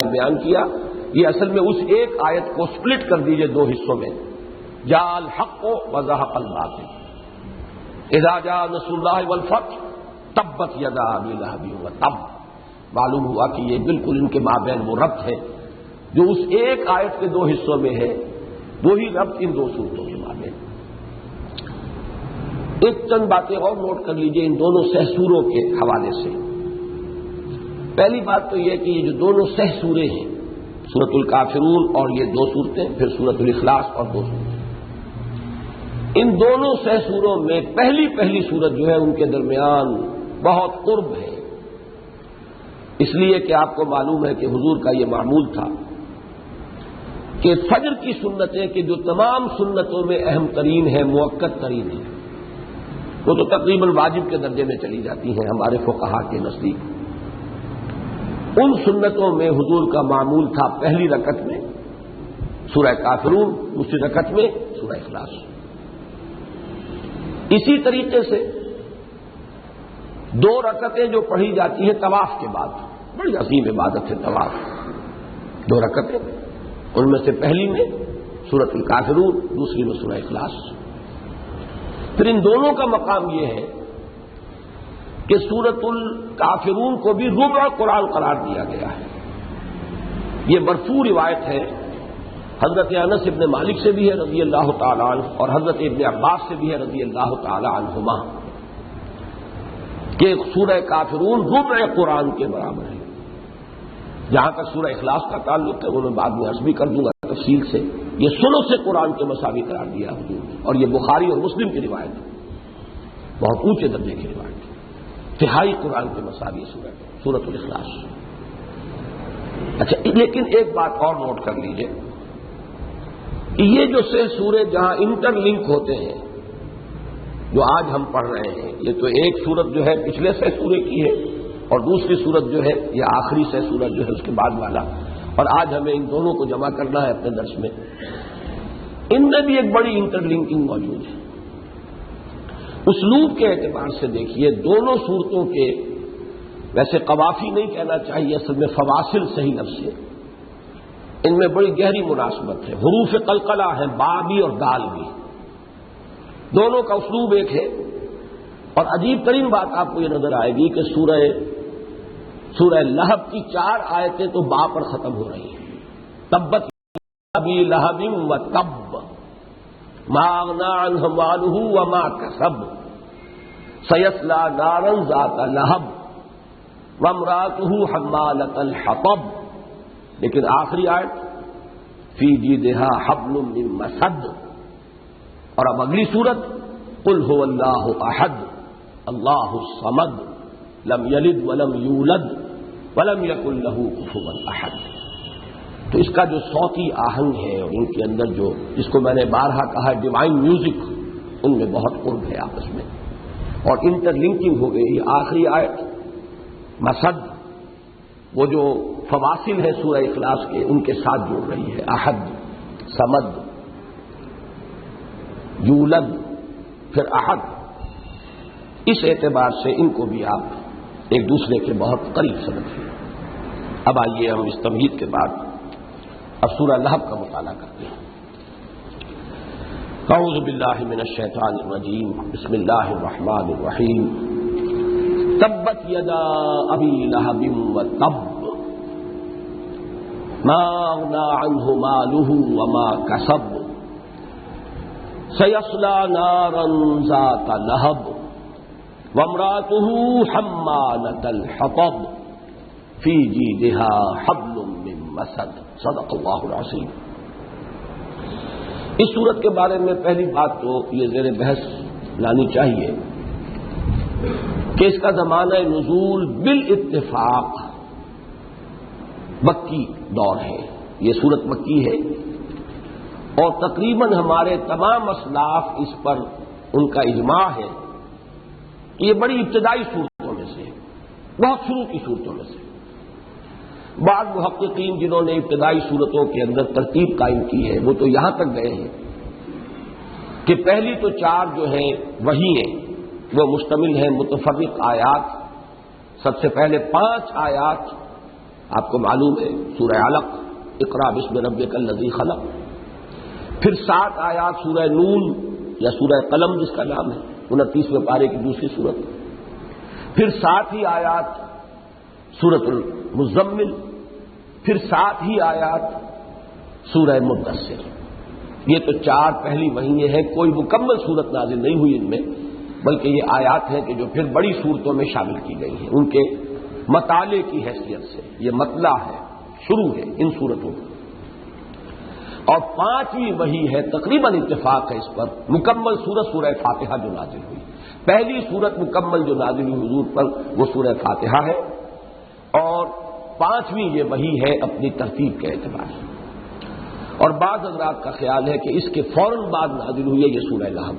بیان کیا، یہ اصل میں اس ایک آیت کو سپلٹ کر دیجئے دو حصوں میں، جاء الحق وزهق الباطل اذا جاء نصر اللہ والفتح تبت یدا ابی لہب وتب۔ معلوم ہوا کہ یہ بالکل ان کے مابین وہ ربط ہے جو اس ایک آیت کے دو حصوں میں ہے، وہی ربط ان دو صورتوں کے مابین۔ ایک چند باتیں اور نوٹ کر لیجئے ان دونوں سہ سوروں کے حوالے سے۔ پہلی بات تو یہ کہ یہ جو دونوں سہ سورے ہیں، سورۃ الکافرون اور یہ دو صورتیں، پھر سورۃ الاخلاص اور دو صورتیں، ان دونوں سہ سوروں میں پہلی سورت جو ہے ان کے درمیان بہت قرب ہے، اس لیے کہ آپ کو معلوم ہے کہ حضور کا یہ معمول تھا کہ فجر کی سنتیں کہ جو تمام سنتوں میں اہم ترین ہے، مؤکد ترین ہے، وہ تو تقریباً واجب کے درجے میں چلی جاتی ہیں ہمارے فقہا کے نزدیک۔ ان سنتوں میں حضور کا معمول تھا پہلی رکعت میں سورہ کافرون، دوسری رکعت میں سورہ اخلاص۔ اسی طریقے سے دو رکعتیں جو پڑھی جاتی ہیں طواف کے بعد، بڑی عظیم عبادت ہے طواف، دو رکعتیں، ان میں سے پہلی میں سورۃ الکافرون، دوسری میں سورہ اخلاص۔ پھر ان دونوں کا مقام یہ ہے کہ سورۃ الکافرون کو بھی ربع قرآن قرار دیا گیا ہے۔ یہ مرفوع روایت ہے، حضرت انس ابن مالک سے بھی ہے رضی اللہ تعالیٰ عنہ، اور حضرت ابن عباس سے بھی ہے رضی اللہ تعالیٰ عنہما، کہ سورہ کافرون ربع قرآن کے برابر ہے۔ جہاں تک سورہ اخلاص کا تعلق ہے وہ میں بعد میں عرض بھی کر دوں گا تفصیل سے، یہ ثلث سے قرآن کے مساوی قرار دیا حضور نے، اور یہ بخاری اور مسلم کی روایت ہے، بہت اونچے درجے کی روایت ہے، تہائی قرآن کے مساوی سورۃ الاخلاص۔ اچھا، لیکن ایک بات اور نوٹ کر لیجئے کہ یہ جو سے سورے جہاں انٹر لنک ہوتے ہیں، جو آج ہم پڑھ رہے ہیں، یہ تو ایک سورت جو ہے پچھلے سے سورے کی ہے، اور دوسری سورت جو ہے یہ آخری سے سورت جو ہے اس کے بعد والا، اور آج ہمیں ان دونوں کو جمع کرنا ہے اپنے درس میں۔ ان میں بھی ایک بڑی انٹر لنکنگ موجود ہے۔ اسلوب کے اعتبار سے دیکھیے دونوں صورتوں کے، ویسے قوافی نہیں کہنا چاہیے، اصل میں فواصل صحیح لفظ ہے، ان میں بڑی گہری مناسبت ہے، حروف قلقلہ ہیں، با بھی اور دال بھی، دونوں کا اسلوب ایک ہے۔ اور عجیب ترین بات آپ کو یہ نظر آئے گی کہ سورہ لہب کی 4 آیتیں تو با پر ختم ہو رہی ہیں، تبت ابی لہب وتب ما اغنی عنہ مالہ وما کسب سیصلی نارا ذات لہب وامرأتہ حمالۃ الحطب، لیکن آخری آیت فی جیدہا حبل من مسد، اور اب اگلی سورت قل هو اللہ احد اللہ الصمد لم یلد ولم یولد ولم یکن لہ کفوا احد۔ تو اس کا جو صوتی آہنگ ہے اور ان کے اندر جو، جس کو میں نے بارہا کہا ڈیوائن میوزک، ان میں بہت قرب ہے آپس میں، اور انٹر لنکنگ ہو گئی۔ آخری آیت مسد، وہ جو فواصل ہے سورہ اخلاص کے، ان کے ساتھ جڑ رہی ہے، احد، صمد، یولد، پھر احد۔ اس اعتبار سے ان کو بھی آپ ایک دوسرے کے بہت قریب سمجھیں۔ اب آئیے ہم اس تمہید کے بعد اب سورہ لہب کا مطالعہ کرتے ہیں۔ اعوذ باللہ من الشیطان الرجیم، بسم اللہ الرحمن الرحیم۔ تبت یدا ابی لہب وتب ما اغنی عنہ مالہ وما کسب سیصلی نارا ذات لہب وامرأتہ حمالۃ الحطب فی جیدہا حبل من مسد۔ صدق اللہ العظیم۔ اس سورت کے بارے میں پہلی بات تو یہ زیر بحث لانی چاہیے کہ اس کا زمانہ نزول بالاتفاق مکی دور ہے، یہ سورت مکی ہے، اور تقریباً ہمارے تمام اسلاف اس پر ان کا اجماع ہے کہ یہ بڑی ابتدائی صورتوں میں سے ہے، بہت شروع کی صورتوں میں سے۔ بعض محققین جنہوں نے ابتدائی صورتوں کے اندر ترتیب قائم کی ہے وہ تو یہاں تک گئے ہیں کہ پہلی تو 4 جو ہیں وہی ہیں، وہ مشتمل ہیں متفرق آیات۔ سب سے پہلے 5 آیات آپ کو معلوم ہے سورہ علق، اقرا بسم ربک الذی خلق، پھر 7 آیات سورہ نون یا سورہ قلم جس کا نام ہے 29ویں پارے کی دوسری صورت، پھر 7 ہی آیات سورۃ المزمل، پھر 7 ہی آیات سورہ مدثر. یہ تو 4 پہلی وحییں ہیں، کوئی مکمل صورت نازل نہیں ہوئی ان میں، بلکہ یہ آیات ہیں کہ جو پھر بڑی صورتوں میں شامل کی گئی ہیں ان کے مطالعے کی حیثیت سے. یہ مطلع ہے، شروع ہے ان صورتوں کا. اور 5ویں وحی ہے، تقریباً اتفاق ہے اس پر، مکمل سورت سورہ فاتحہ جو نازل ہوئی. پہلی سورت مکمل جو نازل ہوئی حضور پر وہ سورہ فاتحہ ہے، اور 5ویں یہ وحی ہے اپنی ترتیب کے اعتبار سے. اور بعض حضرات کا خیال ہے کہ اس کے فوراً بعد نازل ہوئی ہے یہ سورہ لہب،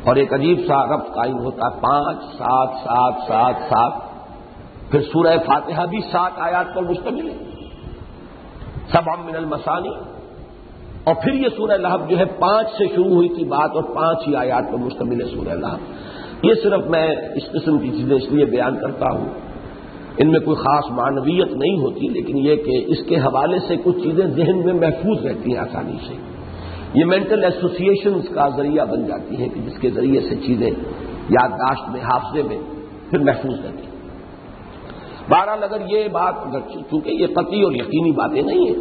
اور ایک عجیب سا ربط قائم ہوتا ہے 5 7 7 7 7. پھر سورہ فاتحہ بھی 7 آیات پر مشتمل ہے، سبع من المثانی. اور پھر یہ سورہ لہب جو ہے 5 سے شروع ہوئی تھی بات اور 5 ہی آیات پر مشتمل ہے سورہ لہب. یہ صرف میں اس قسم کی چیزیں اس لیے بیان کرتا ہوں، ان میں کوئی خاص معنویت نہیں ہوتی، لیکن یہ کہ اس کے حوالے سے کچھ چیزیں ذہن میں محفوظ رہتی ہیں آسانی سے. یہ مینٹل ایسوسیشنز کا ذریعہ بن جاتی ہیں کہ جس کے ذریعے سے چیزیں یادداشت میں، حافظے میں پھر محفوظ رہتی ہیں. بہرحال اگر یہ بات، چونکہ یہ قطعی اور یقینی باتیں نہیں ہیں،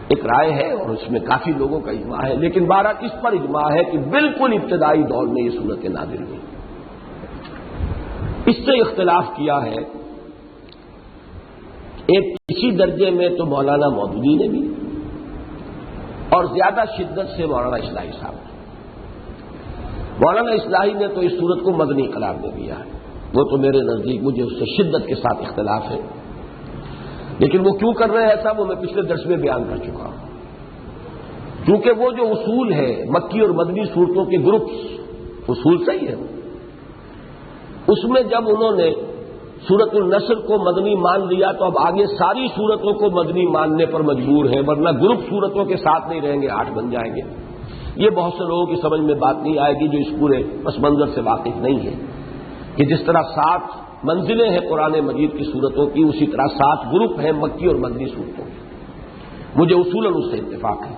ایک رائے ہے اور اس میں کافی لوگوں کا اجماع ہے، لیکن بہرحال اس پر اجماع ہے کہ بالکل ابتدائی دور میں یہ صورتیں نازل ہوئی. اس سے اختلاف کیا ہے ایک اسی درجے میں تو مولانا مودودی نے بھی، اور زیادہ شدت سے مولانا اصلاحی صاحب نے. مولانا اصلاحی نے تو اس صورت کو مدنی قرار دے دیا ہے. وہ تو میرے نزدیک مجھے اس سے شدت کے ساتھ اختلاف ہے، لیکن وہ کیوں کر رہے ہیں ایسا وہ میں پچھلے درس میں بیان کر چکا ہوں. کیونکہ وہ جو اصول ہے مکی اور مدنی صورتوں کے گروپس، اصول صحیح ہے، اس میں جب انہوں نے سورۃ النصر کو مدنی مان لیا تو اب آگے ساری صورتوں کو مدنی ماننے پر مجبور ہیں، ورنہ گروپ صورتوں کے ساتھ نہیں رہیں گے، 8 بن جائیں گے. یہ بہت سے لوگوں کی سمجھ میں بات نہیں آئے گی جو اس پورے پس منظر سے واقف نہیں ہے کہ جس طرح 7 منزلیں ہیں قرآن مجید کی صورتوں کی، اسی طرح 7 گروپ ہیں مکی اور مدنی صورتوں کے. مجھے اصولاً اس سے اتفاق ہے.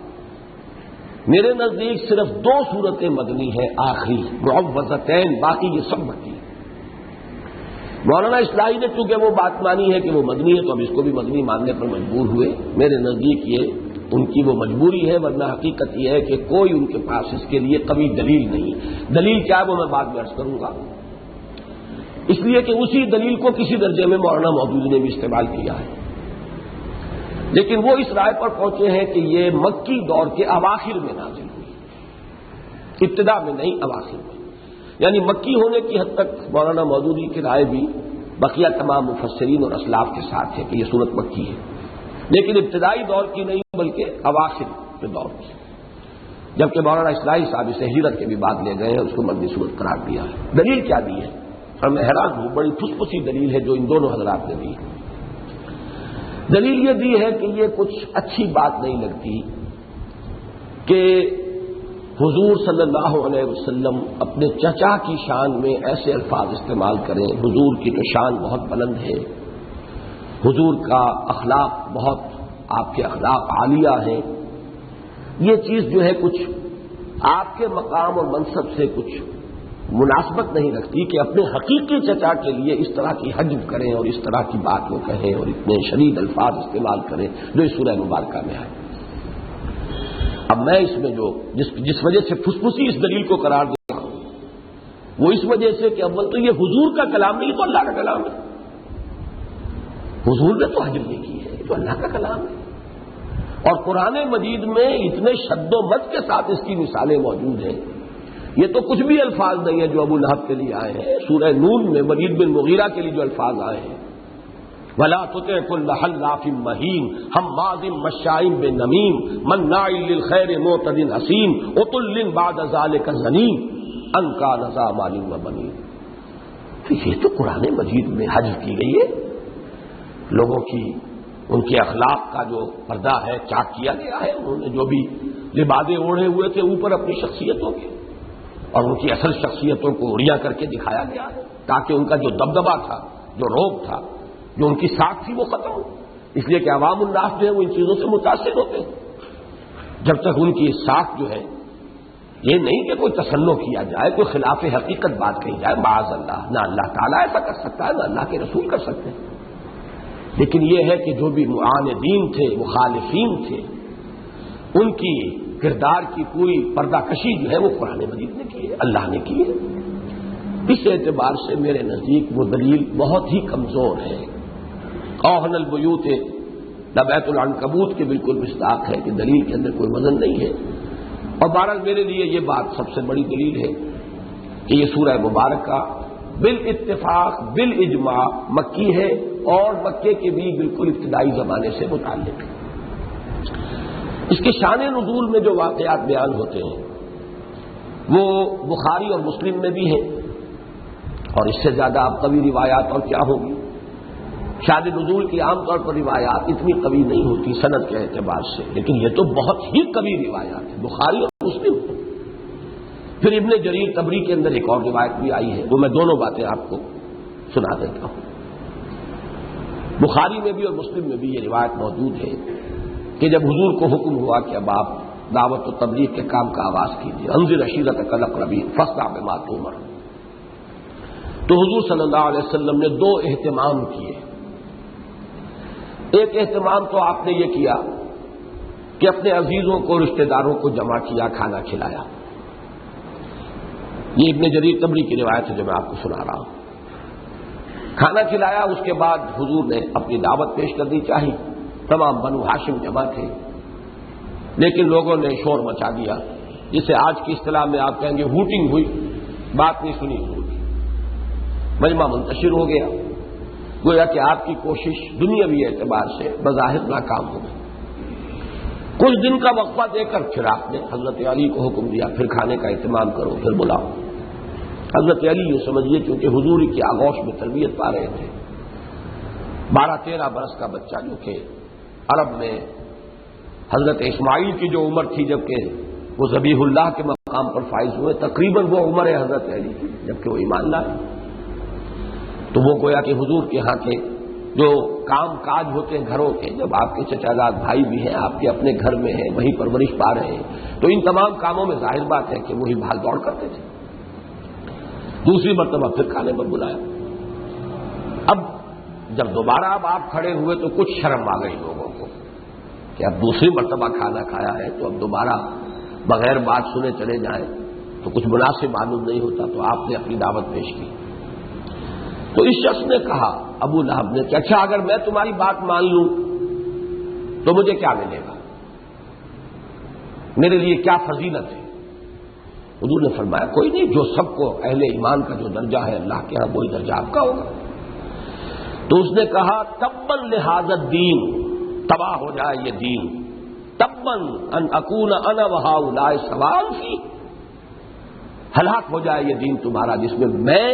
میرے نزدیک صرف 2 صورتیں مدنی ہیں آخری معوذتین، باقی یہ سب مکی. مولانا اصلاحی نے چونکہ وہ بات مانی ہے کہ وہ مدنی ہے تو اب اس کو بھی مدنی ماننے پر مجبور ہوئے. میرے نزدیک یہ ان کی وہ مجبوری ہے، ورنہ حقیقت یہ ہے کہ کوئی ان کے پاس اس کے لیے قوی دلیل نہیں. دلیل کیا ہے وہ میں بعد میں عرض کروں گا، اس لیے کہ اسی دلیل کو کسی درجے میں مولانا مودودی نے بھی استعمال کیا ہے. لیکن وہ اس رائے پر پہنچے ہیں کہ یہ مکی دور کے اواخر میں نازل ہوئی، ابتدا میں نہیں اواخر میں. یعنی مکی ہونے کی حد تک مولانا مودودی کی رائے بھی بقیہ تمام مفسرین اور اسلاف کے ساتھ ہے کہ یہ صورت مکی ہے، لیکن ابتدائی دور کی نہیں بلکہ اواخر کے دور کی. جبکہ مولانا اصلاحی صاحب اسے ہجرت کے بھی بعد لے گئے ہیں، اس کو مدنی صورت قرار دیا ہے. دلیل کیا دی ہے؟ اور میں حیران ہوں، بڑی پھسپھسی دلیل ہے جو ان دونوں حضرات نے دی. دلیل یہ دی ہے کہ یہ کچھ اچھی بات نہیں لگتی کہ حضور صلی اللہ علیہ وسلم اپنے چچا کی شان میں ایسے الفاظ استعمال کریں. حضور کی تو شان بہت بلند ہے، حضور کا اخلاق بہت، آپ کے اخلاق عالیہ ہیں. یہ چیز جو ہے کچھ آپ کے مقام اور منصب سے کچھ مناسبت نہیں رکھتی کہ اپنے حقیقی چچا کے لیے اس طرح کی حجب کریں اور اس طرح کی بات وہ کہیں اور اتنے شدید الفاظ استعمال کریں جو اس سورہ مبارکہ میں آئے. اب میں اس میں جو جس وجہ سے پھسپھسی اس دلیل کو قرار دیتا ہوں وہ اس وجہ سے کہ اول تو یہ حضور کا کلام نہیں، تو اللہ کا کلام ہے. حضور نے تو حجب نہیں کی ہے، تو اللہ کا کلام ہے. اور قرآن مجید میں اتنے شد و مد کے ساتھ اس کی مثالیں موجود ہیں. یہ تو کچھ بھی الفاظ نہیں ہے جو ابو لہب کے لیے آئے ہیں. سورہ نون میں ولید بن مغیرہ کے لیے جو الفاظ آئے ہیں، وَلَا تُطِعْ كُلَّ حَلَّافٍ مَّهِينٍ حَمَّازٍ مَّشَّاءٍ بِنَمِيمٍ مَّنَّاعٍ لِّلْخَيْرِ مُعْتَدٍ أَثِيمٍ عُتُلٍّ بَعْدَ ذَلِكَ زَنِيمٍ أَن كَانَ ذَا مَالٍ وَبَنِينَ. تو یہ تو قرآن مجید میں حجب کی گئی ہے. لوگوں کی ان کے اخلاق کا جو پردہ ہے چاک کیا گیا ہے. انہوں نے جو بھی لبادے اوڑھے ہوئے تھے اوپر اپنی شخصیتوں کے، اور ان کی اصل شخصیتوں کو اڑیا کر کے دکھایا گیا ہے تاکہ ان کا جو دبدبا تھا، جو روب تھا، جو ان کی ساکھ تھی وہ ختم ہو، اس لیے کہ عوام الناس جو ہے وہ ان چیزوں سے متاثر ہوتے ہیں. جب تک ان کی ساکھ جو ہے یہ نہیں کہ کوئی تصنع کیا جائے، کوئی خلاف حقیقت بات کہی جائے، معاذ اللہ، نہ اللہ تعالیٰ ایسا کر سکتا ہے نہ اللہ کے رسول کر سکتے ہیں. لیکن یہ ہے کہ جو بھی معاندین تھے، مخالفین تھے، ان کی کردار کی پوری پردہ کشی جو ہے وہ قرآن مجید نے کی ہے، اللہ نے کی ہے. اس اعتبار سے میرے نزدیک وہ دلیل بہت ہی کمزور ہے. اوہن البیوت لبیت العنکبوت کے بالکل مصداق ہے کہ دلیل کے اندر کوئی وزن نہیں ہے. اور بہرحال میرے لیے یہ بات سب سے بڑی دلیل ہے کہ یہ سورہ مبارکہ بالاتفاق بالاجماع مکی ہے اور مکے کے بھی بالکل ابتدائی زمانے سے متعلق ہے. اس کے شان نزول میں جو واقعات بیان ہوتے ہیں وہ بخاری اور مسلم میں بھی ہیں، اور اس سے زیادہ اب قوی روایات اور کیا ہوگی. شان نزول کی عام طور پر روایات اتنی قوی نہیں ہوتی سند کے اعتبار سے، لیکن یہ تو بہت ہی قوی روایات ہیں بخاری اور مسلم. پھر ابن جریر طبری کے اندر ایک اور روایت بھی آئی ہے، وہ میں دونوں باتیں آپ کو سنا دیتا ہوں. بخاری میں بھی اور مسلم میں بھی یہ روایت موجود ہے کہ جب حضور کو حکم ہوا کہ اب آپ دعوت و تبلیغ کے کام کا آغاز کیجیے، انذر عشیرتک الاقربین فاصدع بما تؤمر، تو حضور صلی اللہ علیہ وسلم نے دو اہتمام کیے. ایک اہتمام تو آپ نے یہ کیا کہ اپنے عزیزوں کو، رشتہ داروں کو جمع کیا، کھانا کھلایا. یہ ابن جریر طبری کی روایت ہے جو میں آپ کو سنا رہا ہوں. کھانا کھلایا، اس کے بعد حضور نے اپنی دعوت پیش کرنی چاہی. تمام بنو ہاشم جمع تھے، لیکن لوگوں نے شور مچا دیا، جسے آج کی اصطلاح میں آپ کہیں گے ہوٹنگ ہوئی، بات نہیں سنی حضور کی. مجمع منتشر ہو گیا، گویا کہ آپ کی کوشش دنیاوی اعتبار سے بظاہر ناکام ہو گئی. کچھ دن کا وقفہ دے کر پھر آپ نے حضرت علی کو حکم دیا پھر کھانے کا اہتمام کرو، پھر بلاؤ. حضرت علی یہ سمجھیے کیونکہ حضور کی آغوش میں تربیت پا رہے تھے، 12-13 برس کا بچہ جو کہ عرب میں حضرت اسماعیل کی جو عمر تھی جبکہ وہ ذبیح اللہ کے مقام پر فائز ہوئے، تقریباً وہ عمر ہے حضرت علی کی جبکہ وہ ایمان لائے. تو وہ گویا کہ حضور کے ہاں کے جو کام کاج ہوتے ہیں گھروں کے، جب آپ کے چچازاد بھائی بھی ہیں، آپ کے اپنے گھر میں ہیں، وہیں پرورش پا رہے ہیں، تو ان تمام کاموں میں ظاہر بات ہے کہ وہی بھاگ دوڑ کرتے تھے. دوسری مرتبہ پھر کھانے پر بلایا. اب جب دوبارہ اب آپ کھڑے ہوئے تو کچھ شرم آ گئی لوگوں کو کہ اب دوسری مرتبہ کھانا کھایا ہے تو اب دوبارہ بغیر بات سنے چلے جائیں تو کچھ مناسب معلوم نہیں ہوتا. تو آپ نے اپنی دعوت پیش کی. تو اس شخص نے کہا، ابو لہب نے، کہ اچھا اگر میں تمہاری بات مان لوں تو مجھے کیا ملے گا، میرے لیے کیا فضیلت ہے؟ حضور نے فرمایا کوئی نہیں، جو سب کو اہل ایمان کا جو درجہ ہے اللہ کے ہاں وہی درجہ آپ کا ہوگا. تو اس نے کہا تباً لہذا الدین، تباہ ہو جائے یہ دین، تباً ان اکون انا وہؤلاء سواء فی، ہلاک ہو جائے یہ دین تمہارا جس میں میں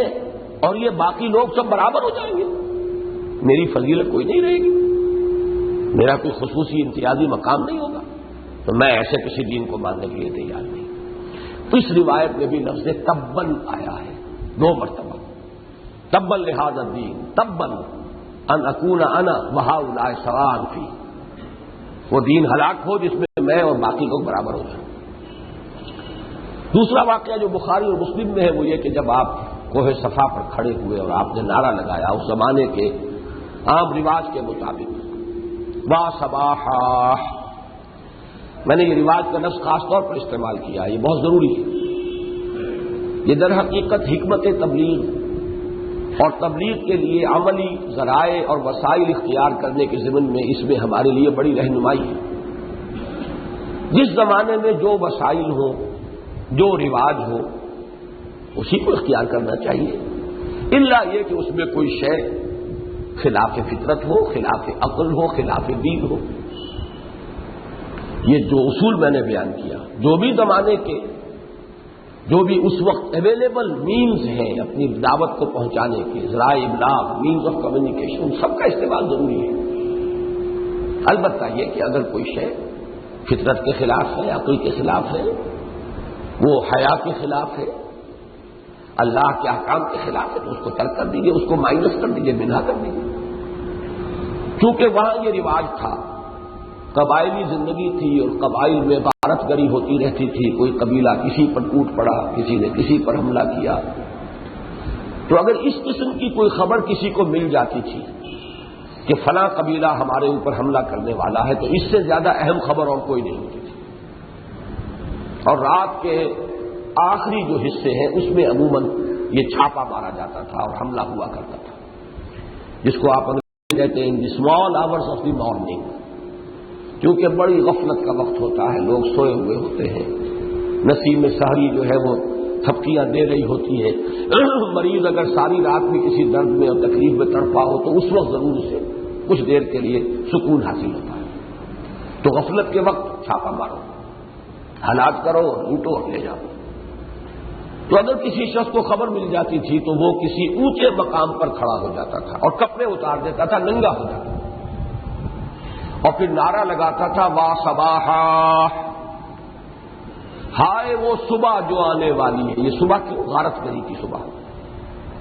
اور یہ باقی لوگ سب برابر ہو جائیں گے، میری فضیلت کوئی نہیں رہے گی، میرا کوئی خصوصی امتیازی مقام نہیں ہوگا. تو میں ایسے کسی دین کو ماننے کے لیے تیار نہیں. تو اس روایت میں بھی لفظ تباً آیا ہے 2 مرتبہ، تباً لہذا الدین، تباً ان اکون انا وہؤلاء سواء فی، وہ دین ہلاک ہو جس میں میں اور باقی لوگ برابر ہو جائیں. دوسرا واقعہ جو بخاری اور مسلم میں ہے وہ یہ کہ جب آپ کوہ صفا پر کھڑے ہوئے اور آپ نے نعرہ لگایا اس زمانے کے عام رواج کے مطابق، وا صباحا، میں نے یہ رواج کا لفظ خاص طور پر استعمال کیا، یہ بہت ضروری ہے. یہ در حقیقت حکمت تبلیغ اور تبلیغ کے لیے عملی ذرائع اور وسائل اختیار کرنے کے ضمن میں اس میں ہمارے لیے بڑی رہنمائی ہے. جس زمانے میں جو وسائل ہوں، جو رواج ہو، اسی کو اختیار کرنا چاہیے، الا یہ کہ اس میں کوئی شے خلاف فطرت ہو، خلاف عقل ہو، خلاف دین ہو. یہ جو اصول میں نے بیان کیا، جو بھی زمانے کے جو بھی اس وقت اویلیبل مینز ہیں اپنی دعوت کو پہنچانے کے، ذرائع ابلاغ، مینز آف کمیونیکیشن، سب کا استعمال ضروری ہے. البتہ یہ کہ اگر کوئی شے فطرت کے خلاف ہے، عقل کے خلاف ہے، وہ حیا کے خلاف ہے، اللہ کے احکام کے خلاف ہے، تو اس کو ترک کر دیجیے، اس کو مائنس کر دیجیے، بنا کر دیجیے. چونکہ وہاں یہ رواج تھا، قبائلی زندگی تھی اور قبائل میں غارت گری ہوتی رہتی تھی، کوئی قبیلہ کسی پر ٹوٹ پڑا، کسی نے کسی پر حملہ کیا، تو اگر اس قسم کی کوئی خبر کسی کو مل جاتی تھی کہ فلاں قبیلہ ہمارے اوپر حملہ کرنے والا ہے، تو اس سے زیادہ اہم خبر اور کوئی نہیں ہوتی تھی، اور رات کے آخری جو حصے ہیں اس میں عموماً یہ چھاپا مارا جاتا تھا اور حملہ ہوا کرتا تھا، جس کو آپ کہتے ہیں the small hours of the morning, کیونکہ بڑی غفلت کا وقت ہوتا ہے، لوگ سوئے ہوئے ہوتے ہیں، نسیم سحری جو ہے وہ تھپکیاں دے رہی ہوتی ہے، مریض اگر ساری رات بھی کسی درد میں اور تکلیف میں تڑپا ہو تو اس وقت ضرور سے کچھ دیر کے لیے سکون حاصل ہوتا ہے، تو غفلت کے وقت چھاپا مارو، ہلاک کرو، لوٹو اور لے جاؤ۔ تو اگر کسی شخص کو خبر مل جاتی تھی تو وہ کسی اونچے مقام پر کھڑا ہو جاتا تھا اور کپڑے اتار دیتا تھا، ننگا ہو جاتا تھا، اور پھر نعرہ لگاتا تھا وا صباحا، ہائے وہ صبح جو آنے والی ہے۔ یہ صبح کیوں؟ غارت گری کی صبح،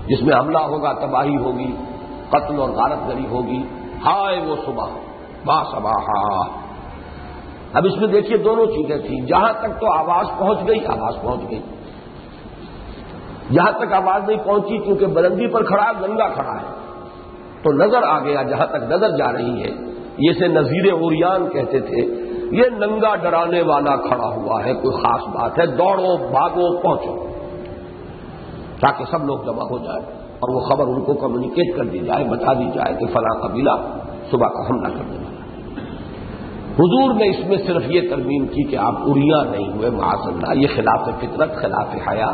جس میں حملہ ہوگا، تباہی ہوگی، قتل اور غارت گری ہوگی، ہائے وہ صبح وا صباحا۔ اب اس میں دیکھیے دونوں چیزیں تھیں، جہاں تک تو آواز پہنچ گئی، آواز پہنچ گئی، جہاں تک آواز نہیں پہنچی کیونکہ بلندی پر کھڑا، ننگا کھڑا ہے، تو نظر آ گیا، جہاں تک نظر جا رہی ہے، یہ سے نذیر عریان کہتے تھے، یہ ننگا ڈرانے والا کھڑا ہوا ہے، کوئی خاص بات ہے، دوڑو بھاگو پہنچو، تاکہ سب لوگ جمع ہو جائے اور وہ خبر ان کو کمیونیکیٹ کر دی جائے، بتا دی جائے کہ فلاں قبیلہ صبح کا حملہ کرنے والا۔ حضور نے اس میں صرف یہ ترمیم کی کہ آپ عریاں نہیں ہوئے، معاذ اللہ، یہ خلاف فطرت، خلاف حیا،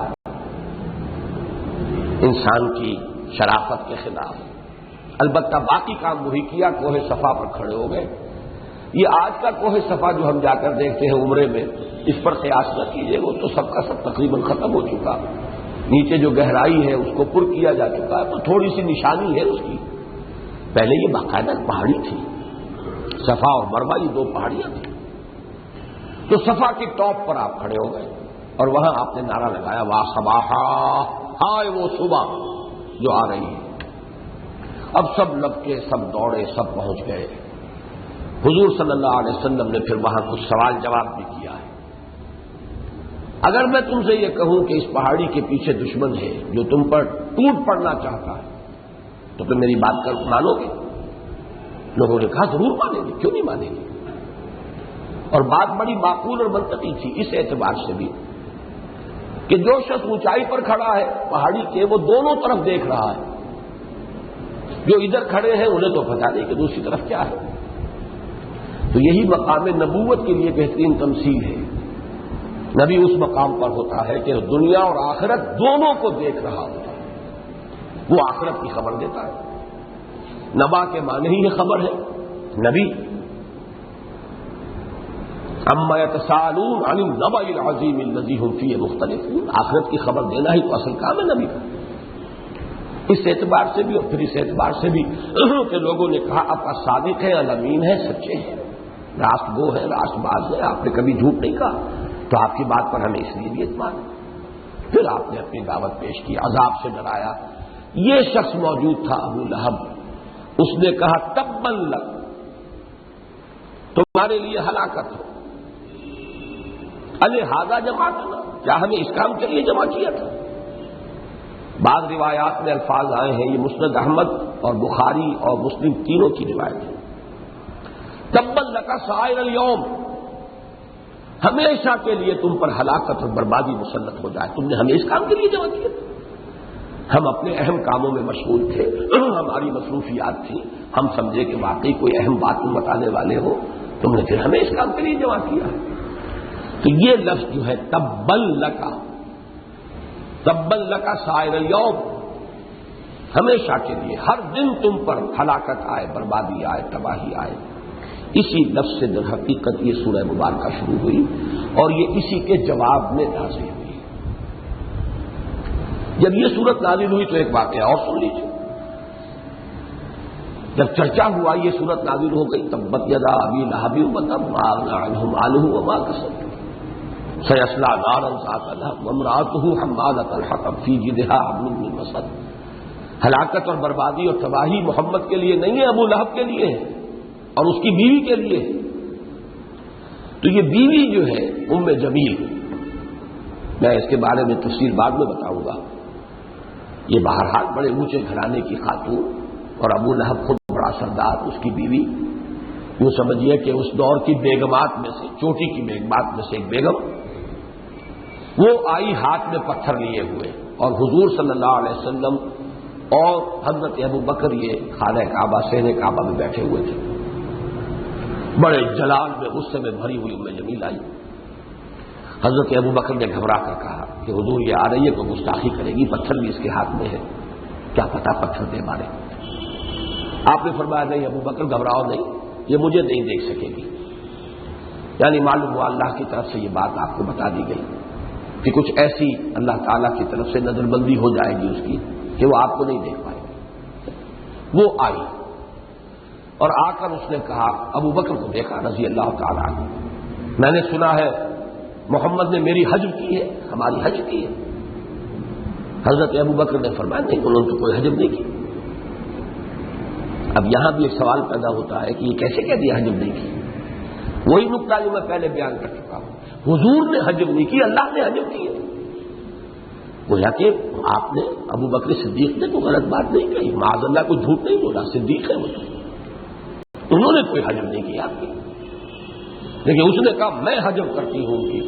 انسان کی شرافت کے خلاف۔ البتہ باقی کام وہی کیا، کوہ صفا پر کھڑے ہو گئے۔ یہ آج کا کوہ صفا جو ہم جا کر دیکھتے ہیں عمرے میں، اس پر قیاس نہ کیجیے، وہ تو سب کا سب تقریباً ختم ہو چکا، نیچے جو گہرائی ہے اس کو پر کیا جا چکا ہے، تو تھوڑی سی نشانی ہے اس کی۔ پہلے یہ باقاعدہ پہاڑی تھی، صفا اور مروہ یہ دو پہاڑیاں تھیں، تو صفا کی ٹاپ پر آپ کھڑے ہو گئے اور وہاں آپ نے نعرہ لگایا وا صباحا، ہائے وہ صبح جو آ رہی ہے۔ اب سب لپکے، سب دوڑے، سب پہنچ گئے۔ حضور صلی اللہ علیہ وسلم نے پھر وہاں کچھ سوال جواب بھی کیا ہے۔ اگر میں تم سے یہ کہوں کہ اس پہاڑی کے پیچھے دشمن ہے جو تم پر ٹوٹ پڑنا چاہتا ہے، تو تم میری بات کر مانو گے؟ لوگوں نے کہا ضرور مانیں گے، کیوں نہیں مانیں گے؟ اور بات بڑی معقول اور منطقی تھی اس اعتبار سے بھی کہ جو شخص اونچائی پر کھڑا ہے پہاڑی کے، وہ دونوں طرف دیکھ رہا ہے، جو ادھر کھڑے ہیں انہیں تو پتہ نہیں کہ دوسری طرف کیا ہے۔ تو یہی مقام نبوت کے لیے بہترین تمثیل ہے۔ نبی اس مقام پر ہوتا ہے کہ دنیا اور آخرت دونوں کو دیکھ رہا ہوتا ہے، وہ آخرت کی خبر دیتا ہے۔ نبا کے معنی ہی یہ خبر ہے، نبی اما یتساءلون عن النبأ العظیم الذی هم فیہ مختلفون، آخرت کی خبر دینا ہی تو اصل کام ہے نبی کا۔ اس اعتبار سے بھی اور پھر اس اعتبار سے بھی کہ لوگوں نے کہا آپ کا صادق ہے، الامین ہے، سچے ہیں، راست گو ہے، راست باز ہے، آپ نے کبھی جھوٹ نہیں کہا، تو آپ کی بات پر ہمیں اس لیے بھی اعتماد ہے۔ پھر آپ نے اپنی دعوت پیش کی، عذاب سے ڈرایا۔ یہ شخص موجود تھا ابو لہب، اس نے کہا تبا لک، تمہارے لیے ہلاکت ہو، الہذا جماعتنا، کیا ہمیں اس کام کے لیے جمع کیا تھا؟ بعض روایات میں الفاظ آئے ہیں، یہ مسند احمد اور بخاری اور مسلم تینوں کی روایت ہے، تبا لک سائر اليوم، ہمیشہ کے لیے تم پر ہلاکت اور بربادی مسلط ہو جائے، تم نے ہمیں اس کام کے لیے جمع کیا تھا؟ ہم اپنے اہم کاموں میں مشغول تھے، ہماری مصروفیات تھیں، ہم سمجھے کہ واقعی کوئی اہم بات تم بتانے والے ہو، تم نے پھر ہمیں اس کام کے لیے جمع کیا۔ تو یہ لفظ جو ہے تبا لک سائر اليوم، ہمیشہ کے لیے، ہر دن تم پر ہلاکت آئے، بربادی آئے، تباہی آئے۔ اسی لفظ سے در حقیقت یہ سورہ مبارکہ شروع ہوئی اور یہ اسی کے جواب میں نازل ہوئی۔ جب یہ سورت نازل ہوئی تو ایک واقعہ اور سن لیجیے۔ جب چرچا ہوا یہ سورت نازل ہو گئی، تبت یدا ابی لہب وتب ما اغنی عنہ مالہ وما کسب سیصلی نارا ذات لہب وامرأتہ حمالۃ الحطب فی جیدہا حبل من مسد ہلاکت اور بربادی اور تباہی محمد کے لیے نہیں ہے، ابو لہب کے لیے ہے اور اس کی بیوی کے لیے ہے۔ تو یہ بیوی جو ہے ام جمیل، میں اس کے بارے میں تفصیل بعد میں بتاؤں گا، یہ بہرحال بڑے اونچے گھرانے کی خاتون اور ابو لہب خود بڑا سردار، اس کی بیوی، یوں سمجھیے کہ اس دور کی بیگمات میں سے، چوٹی کی بیگمات میں سے ایک بیگم، وہ آئی ہاتھ میں پتھر لیے ہوئے، اور حضور صلی اللہ علیہ وسلم اور حضرت ابو بکر یہ خانہ کعبہ صحن کعبہ میں بیٹھے ہوئے تھے۔ بڑے جلال میں غصے میں بھری ہوئی ام جمیل آئی۔ حضرت ابو بکر نے گھبرا کر کہا کہ حضور یہ آ رہی ہے، کوئی گستاخی کرے گی، پتھر بھی اس کے ہاتھ میں ہے، کیا پتہ پتھر دے مارے۔ آپ نے فرمایا نہیں ابو بکر گھبراؤ نہیں، یہ مجھے نہیں دیکھ سکے گی۔ یعنی معلوم ہوا اللہ کی طرف سے یہ بات آپ کو بتا دی گئی کہ کچھ ایسی اللہ تعالیٰ کی طرف سے نظر بندی ہو جائے گی اس کی کہ وہ آپ کو نہیں دیکھ پائے گی۔ وہ آئی اور آ کر اس نے کہا، ابو بکر کو دیکھا رضی اللہ تعالیٰ عنہ، میں نے سنا ہے محمد نے میری حجب کی ہے، ہماری حج کی ہے۔ حضرت ابو بکر نے فرمایا نہیں، انہوں نے تو کوئی حجب نہیں کی۔ اب یہاں بھی ایک سوال پیدا ہوتا ہے کہ یہ کیسے کہہ دیا حجب نہیں کی؟ وہی نقطہ جو میں پہلے بیان کر چکا ہوں، حضور نے حجب نہیں کی، اللہ نے حجب کی ہے۔ گویا کہ آپ نے ابو بکر صدیق نے کوئی غلط بات نہیں کہی، معاذ اللہ کوئی جھوٹ نہیں بولا، صدیق ہے وہ تو، انہوں نے کوئی حجب نہیں کی آپ کی، لیکن اس نے کہا میں حجب کرتی ہوں کہ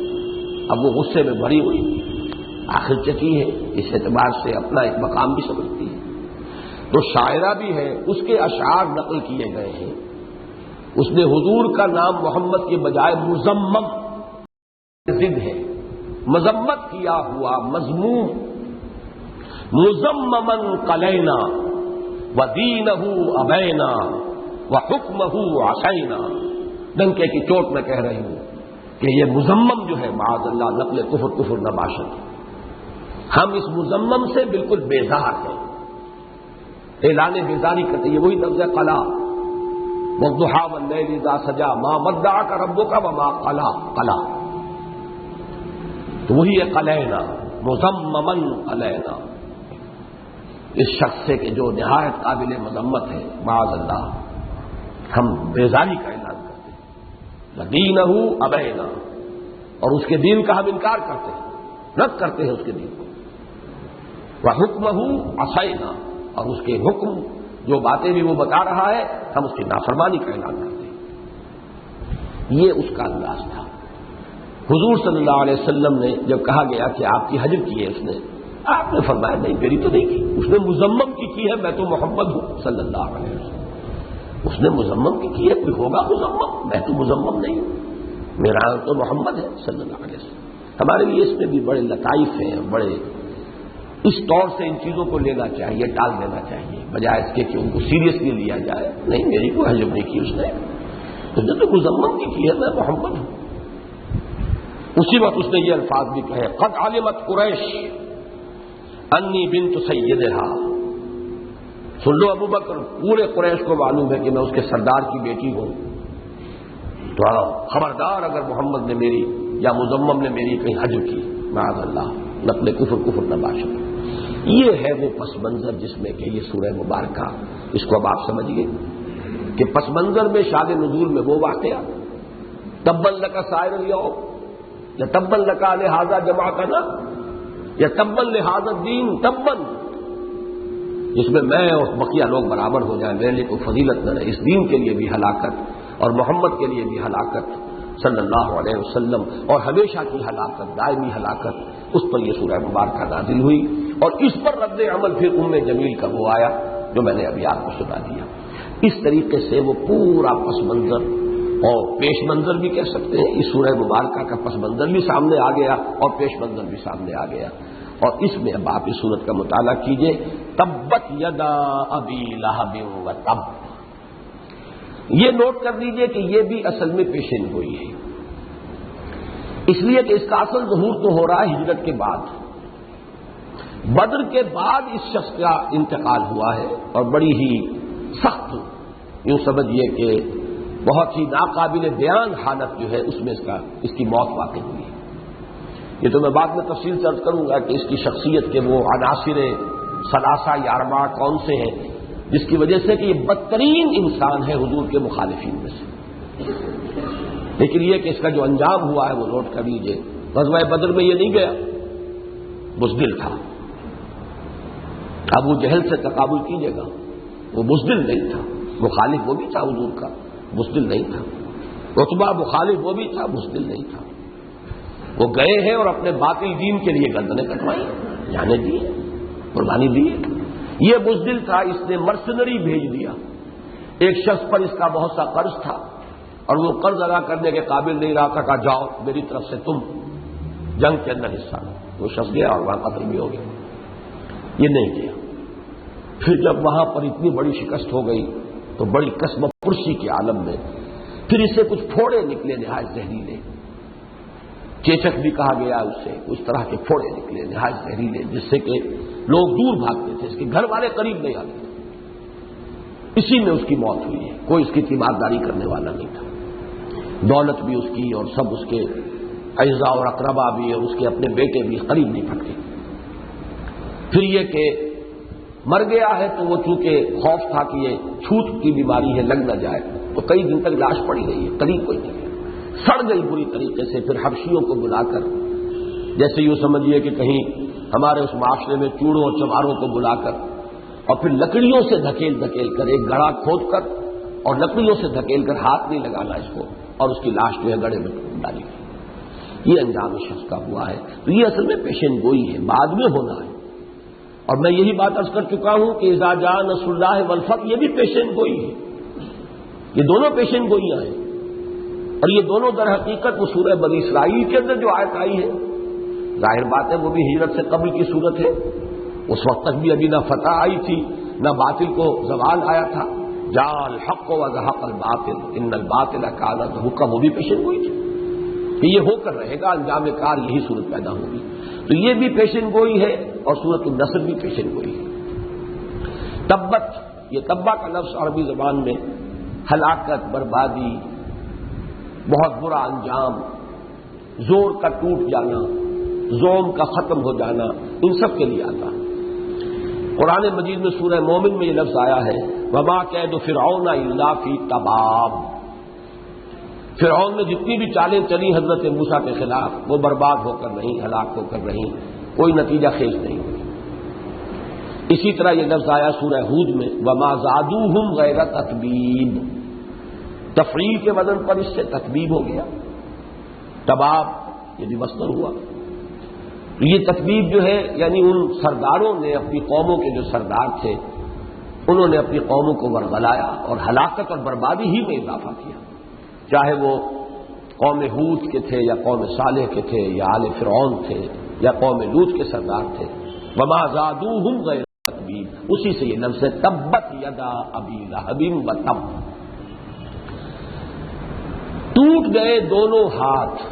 اب وہ غصے میں بھری ہوئی، آخر چکی ہے، اس اعتبار سے اپنا ایک مقام بھی سمجھتی ہے۔ تو شاعرہ بھی ہے، اس کے اشعار نقل کیے گئے ہیں، اس نے حضور کا نام محمد کے بجائے مزمم ضد ہے، مذمت کیا ہوا، مذموم، مزممن قلینا ودینہ ابینا وحکمہ عصینا، ڈنکے کی چوٹ میں کہہ رہی ہوں کہ یہ مزمم جو ہے معاذ اللہ نقل کفر نباشت، ہم اس مزمم سے بالکل بیزار ہیں، اعلان بیزاری کرتے ہیں۔ یہ وہی لفظ ہے قلا، والضحی واللیل اذا سجا ما ودعک ربک وما قلا، قلا تو وہی ہے قلینا، مزممن قلینا، اس شخص سے کہ جو نہایت قابل مذمت ہے، معاذ اللہ ہم بیزاری کا اعلان کرتے ہیں، ودینہ ابینا، اور اس کے دین کا ہم انکار کرتے ہیں، رد کرتے ہیں اس کے دین کو، وحکمہ عصینا، اور اس کے حکم جو باتیں بھی وہ بتا رہا ہے ہم اس کی نافرمانی کا اعلان کرتے ہیں۔ یہ اس کا انداز تھا۔ حضور صلی اللہ علیہ وسلم نے جب کہا گیا کہ آپ کی حجب کی ہے اس نے، آپ نے فرمایا نہیں میری تو نہیں کی، اس نے مزمم کی ہے، میں تو محمد ہوں صلی اللہ علیہ وسلم، اس نے مزمم کی ہے، کوئی ہوگا مزمم، میں تو مزمم نہیں ہوں، میرا تو محمد ہے صلی اللہ علیہ وسلم۔ ہمارے لیے اس میں بھی بڑے لطائف ہیں، بڑے اس طور سے ان چیزوں کو لینا چاہیے، ٹال دینا چاہیے، بجائے اس کے کہ ان کو سیریسلی لیا جائے۔ نہیں میری کوئی حجب نہیں کی اس نے، تو مزمم کی ہے، میں محمد ہوں۔ اسی وقت اس نے یہ الفاظ بھی کہے، قد علمت قریش انی بنت سیدہا، سن لو ابو بکر، پورے قریش کو معلوم ہے کہ میں اس کے سردار کی بیٹی ہوں، تو خبردار اگر محمد نے میری یا مزمم نے میری کہیں حجب کی، معاذ اللہ نقل کفر نباشت۔ یہ ہے وہ پس منظر جس میں کہ یہ سورہ مبارکہ، اس کو اب آپ سمجھیے کہ پس منظر میں شان نزول میں وہ واقعہ، تبا لک سائر الیوم، یا تبا لک لہذا جمعتنا، یا تبا لہذا الدین، تبا، جس میں میں اور بقیہ لوگ برابر ہو جائیں، میرے لیے کوئی فضیلت نہ رہے، اس دین کے لیے بھی ہلاکت اور محمد کے لیے بھی ہلاکت صلی اللہ علیہ وسلم، اور ہمیشہ کی ہلاکت، دائمی ہلاکت، اس پر یہ سورہ مبارکہ نازل ہوئی، اور اس پر رد عمل پھر ام جمیل کا وہ آیا جو میں نے ابھی آپ کو سنا دیا۔ اس طریقے سے وہ پورا پس منظر اور پیش منظر بھی کہہ سکتے ہیں، اس سورہ مبارکہ کا پس منظر بھی سامنے آ گیا اور پیش منظر بھی سامنے آ گیا، اور اس میں اب آپ اس سورت کا مطالعہ کیجئے، تبت یدا ابی لہب وتب، یہ نوٹ کر لیجئے کہ یہ بھی اصل میں پیشین گوئی ہے، اس لیے کہ اس کا اصل ظہور تو ہو رہا ہے ہجرت کے بعد، بدر کے بعد اس شخص کا انتقال ہوا ہے، اور بڑی ہی سخت، یوں سمجھیے کہ بہت ہی ناقابل بیان حالت جو ہے اس میں اس کی موت واقع ہوئی ہے۔ یہ تو میں بعد میں تفصیل سے عرض کروں گا کہ اس کی شخصیت کے وہ عناصر ثلاثہ یا اربعہ کون سے ہیں جس کی وجہ سے کہ یہ بدترین انسان ہے حضور کے مخالفین میں سے. لیکن یہ کہ اس کا جو انجام ہوا ہے وہ نوٹ کر لیجیے. غزوہ بدر میں یہ نہیں گیا، بزدل تھا. ابو جہل سے تقابل کیجیے گا، وہ بزدل نہیں تھا. مخالف وہ بھی تھا حضور کا، بزدل نہیں تھا. عتبہ مخالف وہ بھی تھا، بزدل نہیں تھا. وہ گئے ہیں اور اپنے باطل دین کے لیے گردنیں کٹوائی، جانے دیے، قربانی دی. یہ بزدل تھا، اس نے مرسنری بھیج دیا. ایک شخص پر اس کا بہت سا قرض تھا اور وہ قرض ادا کرنے کے قابل نہیں رہا تھا. کہا جاؤ میری طرف سے تم جنگ کے اندر حصہ لو. وہ شخص گیا اور وہاں قتل بھی ہو گیا. یہ نہیں کیا. پھر جب وہاں پر اتنی بڑی شکست ہو گئی تو بڑی قسم پرسی کے عالم میں پھر اسے کچھ پھوڑے نکلے نہایت زہریلے. چیچک بھی کہا گیا اس سے. اس طرح کے پھوڑے نکلے نہایت زہریلے جس سے کہ لوگ دور بھاگتے تھے، اس کے گھر والے قریب نہیں آتے تھے. اسی میں اس کی موت ہوئی ہے. کوئی اس کی تیمارداری کرنے والا نہیں تھا. دولت بھی اس کی اور سب اس کے اعزاء اور اقربا بھی اور اس کے اپنے بیٹے بھی قریب نہیں پھٹتے. پھر یہ کہ مر گیا ہے تو وہ چونکہ خوف تھا کہ یہ چھوت کی بیماری ہے، لگ نہ جائے، تو کئی دن تک لاش پڑی رہی ہے، قریب کوئی نہیں. سڑ گئی بری طریقے سے. پھر حبشیوں کو بلا کر، جیسے یوں سمجھیے کہ کہیں ہمارے اس معاشرے میں چوڑوں اور چماروں کو بلا کر اور پھر لکڑیوں سے دھکیل کر ایک گڑھا کھود کر اور لکڑیوں سے دھکیل کر، ہاتھ نہیں لگانا اس کو، اور اس کی لاش جو ہے گڑھے میں ڈالی گئی. یہ انجام اس شخص کا ہوا ہے. تو یہ اصل میں پیشن گوئی ہے، بعد میں ہونا ہے. اور میں یہی بات عرض کر چکا ہوں کہ اذا جاء نصر اللہ والفتح یہ بھی پیشن گوئی ہے. یہ دونوں پیشن گوئیاں ہیں. اور یہ دونوں در حقیقت وہ سورہ بنی اسرائیل کے اندر جو آیت آئی ہے، ظاہر بات ہے وہ بھی ہجرت سے قبل کی صورت ہے. اس وقت تک بھی ابھی نہ فتح آئی تھی نہ باطل کو زوال آیا تھا. جاء الحق وزهق الباطل ان الباطل کان زهوقا، وہ بھی پیشن گوئی تھی کہ یہ ہو کر رہے گا، انجام کار یہی صورت پیدا ہوگی. تو یہ بھی پیشن گوئی ہے اور سورۃ النصر بھی پیشن گوئی ہے. تبت، یہ تبا کا لفظ عربی زبان میں ہلاکت، بربادی، بہت برا انجام، زور کا ٹوٹ جانا، زوم کا ختم ہو جانا، ان سب کے لیے آتا ہے. قرآن مجید میں سورہ مومن میں یہ لفظ آیا ہے وما کید فرعون الا فی تباب. فرعون نے جتنی بھی چالیں چلی حضرت موسیٰ کے خلاف وہ برباد ہو کر نہیں، ہلاک ہو کر نہیں، کوئی نتیجہ خیز نہیں ہوئی. اسی طرح یہ لفظ آیا سورہ ہود میں وما زادوہم غیر تتبیب. تفعیل کے وزن پر اس سے تتبیب ہو گیا. تباب یہ بھی مصدر ہوا. یہ تتبیب جو ہے یعنی ان سرداروں نے اپنی قوموں کے جو سردار تھے انہوں نے اپنی قوموں کو ورغلایا اور ہلاکت اور بربادی ہی میں اضافہ کیا. چاہے وہ قوم ہود کے تھے یا قوم صالح کے تھے یا آل فرعون تھے یا قوم لوط کے سردار تھے. وما زادوہم غیر تتبیب. اسی سے یہ لفظ ہے تبت یدا ابی لہب وتب. ٹوٹ گئے دونوں ہاتھ،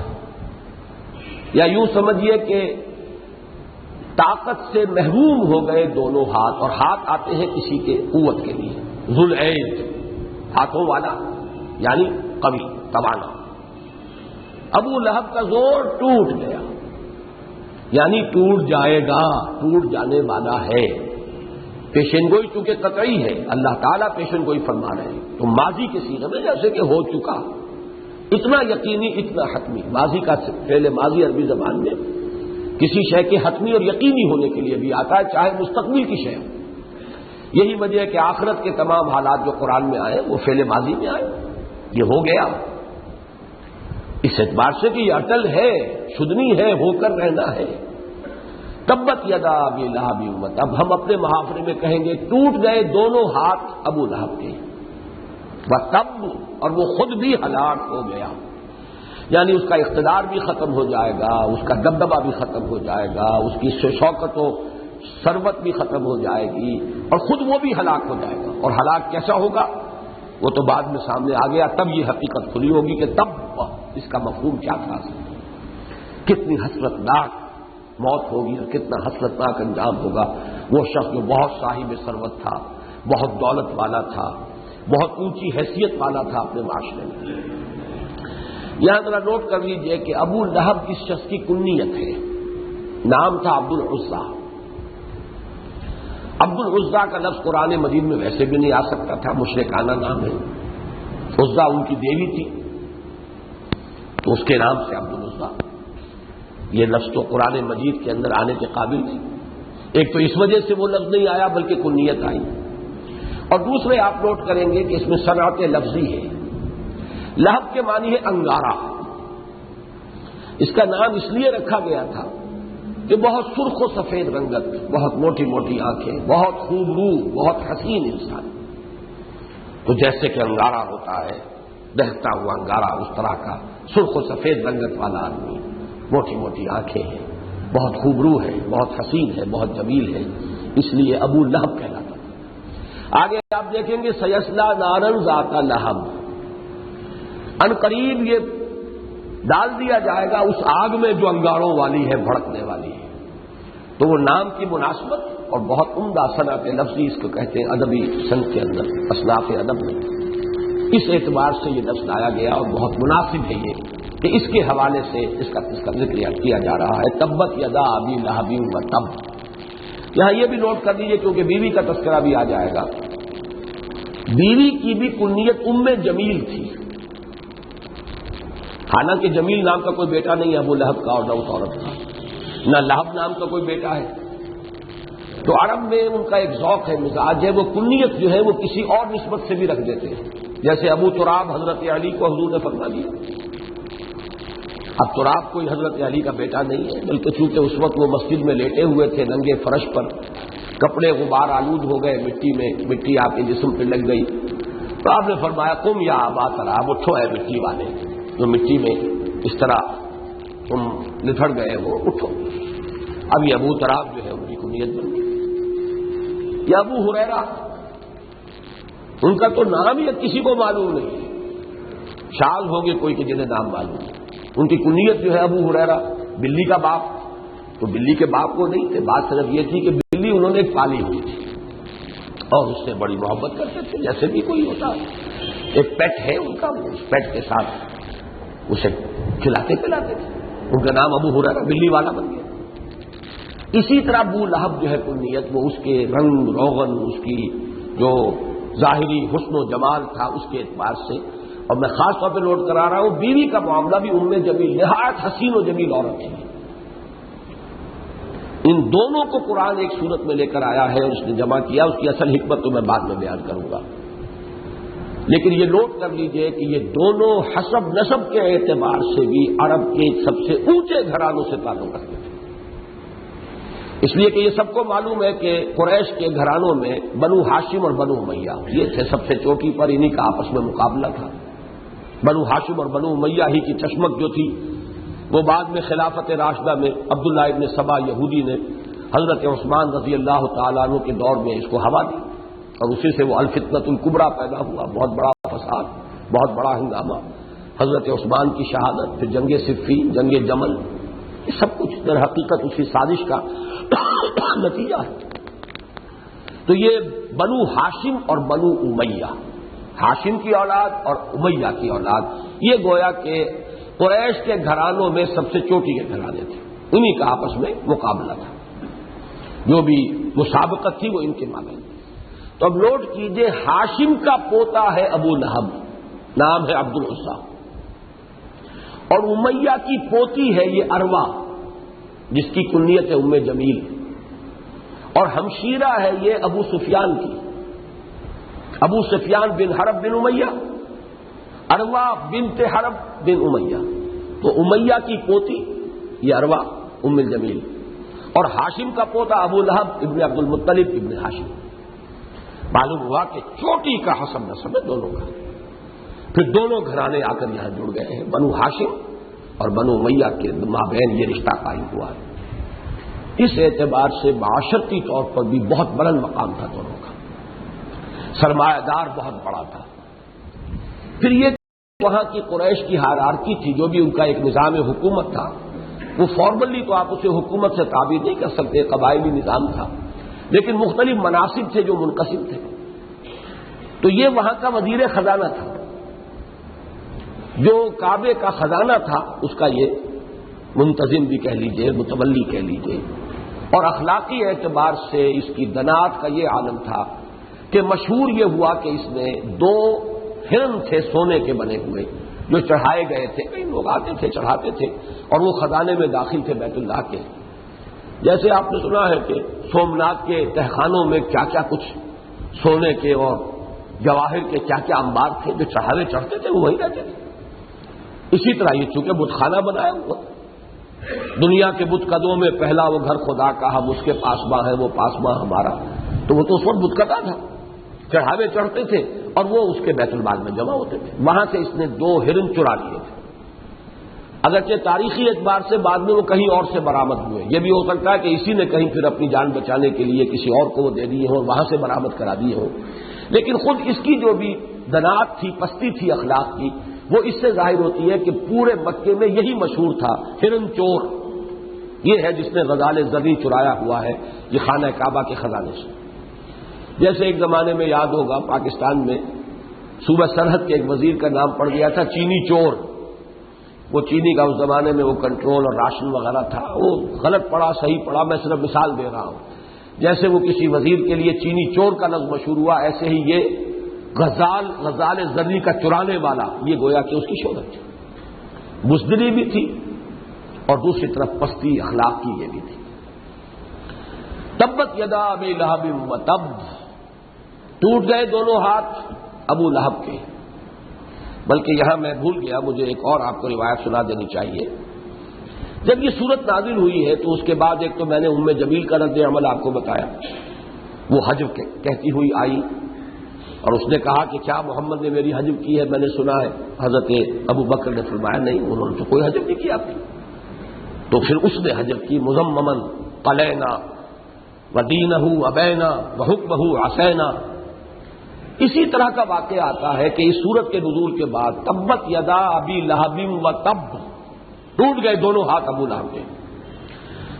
یا یوں سمجھیے کہ طاقت سے محروم ہو گئے دونوں ہاتھ. اور ہاتھ آتے ہیں کسی کے قوت کے لیے، ذو العید، ہاتھوں والا یعنی قوی، توانا. ابو لہب کا زور ٹوٹ گیا یعنی ٹوٹ جائے گا، ٹوٹ جانے والا ہے. پیشن گوئی چونکہ قطعی ہے، اللہ تعالیٰ پیشن گوئی فرما رہے ہیں تو ماضی کے صیغے میں جیسے کہ ہو چکا، اتنا یقینی، اتنا حتمی. ماضی کا فعل ماضی عربی زبان میں کسی شے کے حتمی اور یقینی ہونے کے لیے بھی آتا ہے، چاہے مستقبل کی شے ہو. یہی وجہ ہے کہ آخرت کے تمام حالات جو قرآن میں آئے وہ فعل ماضی میں آئے. یہ ہو گیا اس اعتبار سے کہ یہ اٹل ہے، شدنی ہے، ہو کر رہنا ہے. تبت یدا ابی لہب وتب. اب ہم اپنے محاورے میں کہیں گے ٹوٹ گئے دونوں ہاتھ ابو لہب کے، وتب، اور وہ خود بھی ہلاک ہو گیا. یعنی اس کا اقتدار بھی ختم ہو جائے گا، اس کا دبدبہ بھی ختم ہو جائے گا، اس کی شوکت و ثروت بھی ختم ہو جائے گی اور خود وہ بھی ہلاک ہو جائے گا. اور ہلاک کیسا ہوگا وہ تو بعد میں سامنے آ گیا. تب یہ حقیقت کھلی ہوگی کہ تب اس کا مفہوم کیا تھا، کتنی حسرتناک موت ہوگی اور کتنا حسرتناک انجام ہوگا. وہ شخص جو بہت صاحب ثروت تھا، بہت دولت والا تھا، بہت اونچی حیثیت والا تھا اپنے معاشرے میں. یہاں ذرا نوٹ کر لیجئے کہ ابو لہب اس شخص کی کنیت ہے، نام تھا عبد العزیٰ. عبد العزا کا لفظ قرآن مجید میں ویسے بھی نہیں آ سکتا تھا، مشرکانہ نام ہے، عزا ان کی دیوی تھی تو اس کے نام سے عبد العزا، یہ لفظ تو قرآن مجید کے اندر آنے کے قابل نہیں۔ ایک تو اس وجہ سے وہ لفظ نہیں آیا بلکہ کنیت آئی، اور دوسرے آپ نوٹ کریں گے کہ اس میں صنعت لفظی ہے۔ لہب کے معنی ہے انگارہ، اس کا نام اس لیے رکھا گیا تھا کہ بہت سرخ و سفید رنگت، بہت موٹی موٹی آنکھیں، بہت خوبرو، بہت حسین انسان، تو جیسے کہ انگارہ ہوتا ہے، دہتا ہوا انگارہ، اس طرح کا سرخ و سفید رنگت والا آدمی، موٹی موٹی آنکھیں ہیں، بہت خوبرو ہے، بہت حسین ہے، بہت جمیل ہے، اس لیے ابو لہب کہلاتا تھا۔ آگے آپ دیکھیں گے سیصلی نارا ذات لہب، ان قریب یہ ڈال دیا جائے گا اس آگ میں جو انگاروں والی ہے، بھڑکنے والی ہے۔ تو وہ نام کی مناسبت اور بہت عمدہ صنعت لفظی اس کو کہتے ہیں ادبی صنعت کے اندر، اصناف ادب میں، اس اعتبار سے یہ لفظ لایا گیا اور بہت مناسب ہے یہ کہ اس کے حوالے سے اس کا ذکر کیا جا رہا ہے۔ تبت یدا ابی لہب و تب، یہاں یہ بھی نوٹ کر لیجیے کیونکہ بیوی کا تذکرہ بھی آ جائے گا، بیوی کی بھی کنیت ام جمیل تھی، حالانکہ جمیل نام کا کوئی بیٹا نہیں ہے ابو لہب کا اور نہ اس عورت کا، نہ لہب نام کا کوئی بیٹا ہے، تو عرب میں ان کا ایک ذوق ہے، مزاج ہے، وہ کنیت جو ہے وہ کسی اور نسبت سے بھی رکھ دیتے ہیں، جیسے ابو تراب حضرت علی کو حضور نے فرما دیا۔ اب تراب کوئی حضرت علی کا بیٹا نہیں ہے، بلکہ چونکہ اس وقت وہ مسجد میں لیٹے ہوئے تھے ننگے فرش پر، کپڑے غبار آلود ہو گئے، مٹی میں مٹی آپ کے جسم پہ لگ گئی، تو آپ نے فرمایا قم یا ابا تراب، اٹھو اے مٹی والے، جو مٹی میں اس طرح تم لتھڑ گئے ہو، اٹھو۔ اب یہ ابو تراب جو ہے ان کی کنیت بن گئی۔ یہ ابو ہریرہ، ان کا تو نام ہی کسی کو معلوم نہیں، شاذ ہوں گے کوئی کہ جنہیں نام معلوم ہے، ان کی کنیت جو ہے ابو ہریرہ، بلی کا باپ، تو بلی کے باپ کو نہیں تھے، بات صرف یہ تھی کہ بلی انہوں نے پالی ہوئی تھی اور اس سے بڑی محبت کرتے تھے، جیسے بھی کوئی ہوتا، ایک پیٹ ہے ان کا، اس پیٹ کے ساتھ اسے کھلاتے پلاتے تھے، ان کا نام ابو ہریرہ بلی والا بن گیا۔ اسی طرح ابو لہب جو ہے کنیت، وہ اس کے رنگ روغن، اس کی جو ظاہری حسن و جمال تھا اس کے اعتبار سے، اور میں خاص طور پہ نوٹ کرا رہا ہوں بیوی کا معاملہ بھی ام جمیل، نہایت حسین و جمیل عورت تھی۔ ان دونوں کو قرآن ایک صورت میں لے کر آیا ہے اور اس نے جمع کیا، اس کی اصل حکمت تو میں بعد میں بیان کروں گا، لیکن یہ نوٹ کر لیجئے کہ یہ دونوں حسب نسب کے اعتبار سے بھی عرب کے سب سے اونچے گھرانوں سے تعلق رکھتے تھے، اس لیے کہ یہ سب کو معلوم ہے کہ قریش کے گھرانوں میں بنو ہاشم اور بنو امیہ یہ تھے سب سے چوٹی پر، انہی کا آپس میں مقابلہ تھا۔ بنو ہاشم اور بنو امیہ ہی کی چشمک جو تھی وہ بعد میں خلافت راشدہ میں عبداللہ ابن سبا یہودی نے حضرت عثمان رضی اللہ تعالیٰ عنہ کے دور میں اس کو ہوا دی، اور اسی سے وہ الفتنۃ الکبریٰ پیدا ہوا، بہت بڑا فساد، بہت بڑا ہنگامہ، حضرت عثمان کی شہادت، پھر جنگ صفین، جنگ جمل، یہ سب کچھ در حقیقت اسی سازش کا نتیجہ ہے۔ تو یہ بنو ہاشم اور بنو امیہ، ہاشم کی اولاد اور امیہ کی اولاد، یہ گویا کہ قریش کے گھرانوں میں سب سے چوٹی کے گھرانے تھے، انہی کا آپس میں مقابلہ تھا، جو بھی مسابقت تھی وہ ان کے مابین۔ تو اب نوٹ کیجئے ہاشم کا پوتا ہے ابو لہب، نام ہے عبد العزا، اور امیہ کی پوتی ہے یہ اروا جس کی کنیت ہے ام جمیل، اور ہمشیرہ ہے یہ ابو سفیان کی، ابو سفیان بن حرب بن امیہ، اروا بنت حرب بن امیہ، تو امیہ کی پوتی یہ اروا ام الجمیل، اور ہاشم کا پوتا ابو لہب ابن عبد المطلب ابن ہاشم۔ معلوم ہوا کہ چوٹی کا حسب نسب ہے دونوں کا، پھر دونوں گھرانے آ کر یہاں جڑ گئے ہیں، بنو ہاشم اور بنو امیہ کے مابین یہ رشتہ قائم ہوا ہے۔ اس اعتبار سے معاشرتی طور پر بھی بہت بلند مقام تھا دونوں کا، سرمایہ دار بہت بڑا تھا۔ پھر یہ وہاں کی قریش کی ہائرارکی تھی، جو بھی ان کا ایک نظام حکومت تھا، وہ فارملی تو آپ اسے حکومت سے تعبیر نہیں کر سکتے، قبائلی نظام تھا، لیکن مختلف مناصب تھے جو منقسم تھے۔ تو یہ وہاں کا وزیر خزانہ تھا، جو کعبے کا خزانہ تھا اس کا یہ منتظم بھی کہہ لیجئے، متولی کہہ لیجئے، اور اخلاقی اعتبار سے اس کی دنات کا یہ عالم تھا کہ مشہور یہ ہوا کہ اس نے 2 ہرن تھے سونے کے بنے ہوئے جو چڑھائے گئے تھے، کئی لوگ آتے تھے چڑھاتے تھے اور وہ خزانے میں داخل تھے بیت اللہ کے. جیسے آپ نے سنا ہے کہ سومناتھ کے تہخانوں میں کیا کیا کچھ سونے کے اور جواہر کے کیا کیا انبار تھے جو چڑھاوے چڑھتے تھے وہ وہی رہتے تھے. اسی طرح یہ چونکہ بت خانہ بنایا ہوا، دنیا کے بت قدوں میں پہلا وہ گھر خدا کا، ہم اس کے پاسباں ہیں وہ پاسباں ہمارا، تو وہ تو اس وقت بت قدا تھا، چڑھاوے چڑھتے تھے اور وہ اس کے بیت المال میں جمع ہوتے تھے. وہاں سے اس نے 2 ہرن چرا لیے تھے. اگرچہ تاریخی اعتبار سے بعد میں وہ کہیں اور سے برآمد ہوئے، یہ بھی ہو سکتا ہے کہ اسی نے کہیں پھر اپنی جان بچانے کے لیے کسی اور کو وہ دے دیے ہوں، وہاں سے برآمد کرا دیے ہوں. لیکن خود اس کی جو بھی دنات تھی، پستی تھی اخلاق کی، وہ اس سے ظاہر ہوتی ہے کہ پورے مکے میں یہی مشہور تھا، ہرن چور. یہ ہے جس نے غزال زری چرایا ہوا ہے یہ خانہ کعبہ کے خزانے سے. جیسے ایک زمانے میں یاد ہوگا پاکستان میں صوبہ سرحد کے ایک وزیر کا نام پڑ گیا تھا چینی چور. وہ چینی کا اس زمانے میں وہ کنٹرول اور راشن وغیرہ تھا، وہ غلط پڑا صحیح پڑا، میں صرف مثال دے رہا ہوں. جیسے وہ کسی وزیر کے لیے چینی چور کا لفظ مشہور ہوا، ایسے ہی یہ غزال زری کا چرانے والا، یہ گویا کہ اس کی شہرت تھی. بزدلی بھی تھی اور دوسری طرف پستی اخلاق کی یہ بھی تھی. تبت یدا ابی لہب وتب، ٹوٹ گئے دونوں ہاتھ ابو لہب کے. بلکہ یہاں میں بھول گیا، مجھے ایک اور آپ کو روایت سنا دینی چاہیے. جب یہ صورت نازل ہوئی ہے تو اس کے بعد ایک تو میں نے ام جمیل کا رد عمل آپ کو بتایا، وہ حجب کہتی ہوئی آئی اور اس نے کہا کہ کیا محمد نے میری حجب کی ہے؟ میں نے سنا ہے. حضرت ابو بکر نے فرمایا نہیں، انہوں نے تو کوئی حجب نہیں کی آپ کی. تو پھر اس نے حجب کی. مزممن قلینا ودینہ ابینا وحکمہ عصینا. اسی طرح کا واقعہ آتا ہے کہ اس سورت کے نزول کے بعد تبت یدا ابی لہب وتب، ٹوٹ گئے دونوں ہاتھ ابو لہب کے.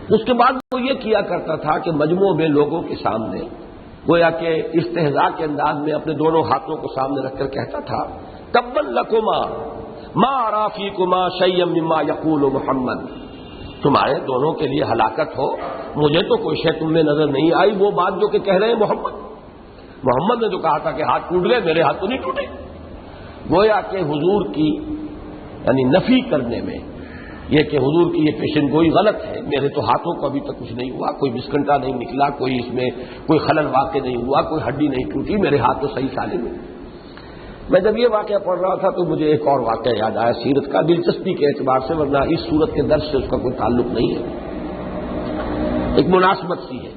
اس کے بعد وہ یہ کیا کرتا تھا کہ مجموعے میں لوگوں کے سامنے گویا کہ استہزاء کے انداز میں اپنے دونوں ہاتھوں کو سامنے رکھ کر کہتا تھا تبا لکما ما ارا فیکما شیئا مما یقول محمد، تمہارے دونوں کے لیے ہلاکت ہو، مجھے تو کوئی شے تم میں نظر نہیں آئی وہ بات جو کہ کہہ رہے ہیں محمد نے تو کہا تھا کہ ہاتھ ٹوٹ گئے، میرے ہاتھ تو نہیں ٹوٹے. گویا کہ حضور کی یعنی نفی کرنے میں یہ کہ حضور کی یہ پیشن گوئی غلط ہے. میرے تو ہاتھوں کو ابھی تک کچھ نہیں ہوا، کوئی بسکنٹا نہیں نکلا، کوئی اس میں کوئی خلل واقع نہیں ہوا، کوئی ہڈی نہیں ٹوٹی، میرے ہاتھ تو صحیح سالم ہے. میں جب یہ واقعہ پڑھ رہا تھا تو مجھے ایک اور واقعہ یاد آیا سیرت کا، دلچسپی کے اعتبار سے، ورنہ اس صورت کے درس سے اس کا کوئی تعلق نہیں ہے. ایک مناسبت سی ہے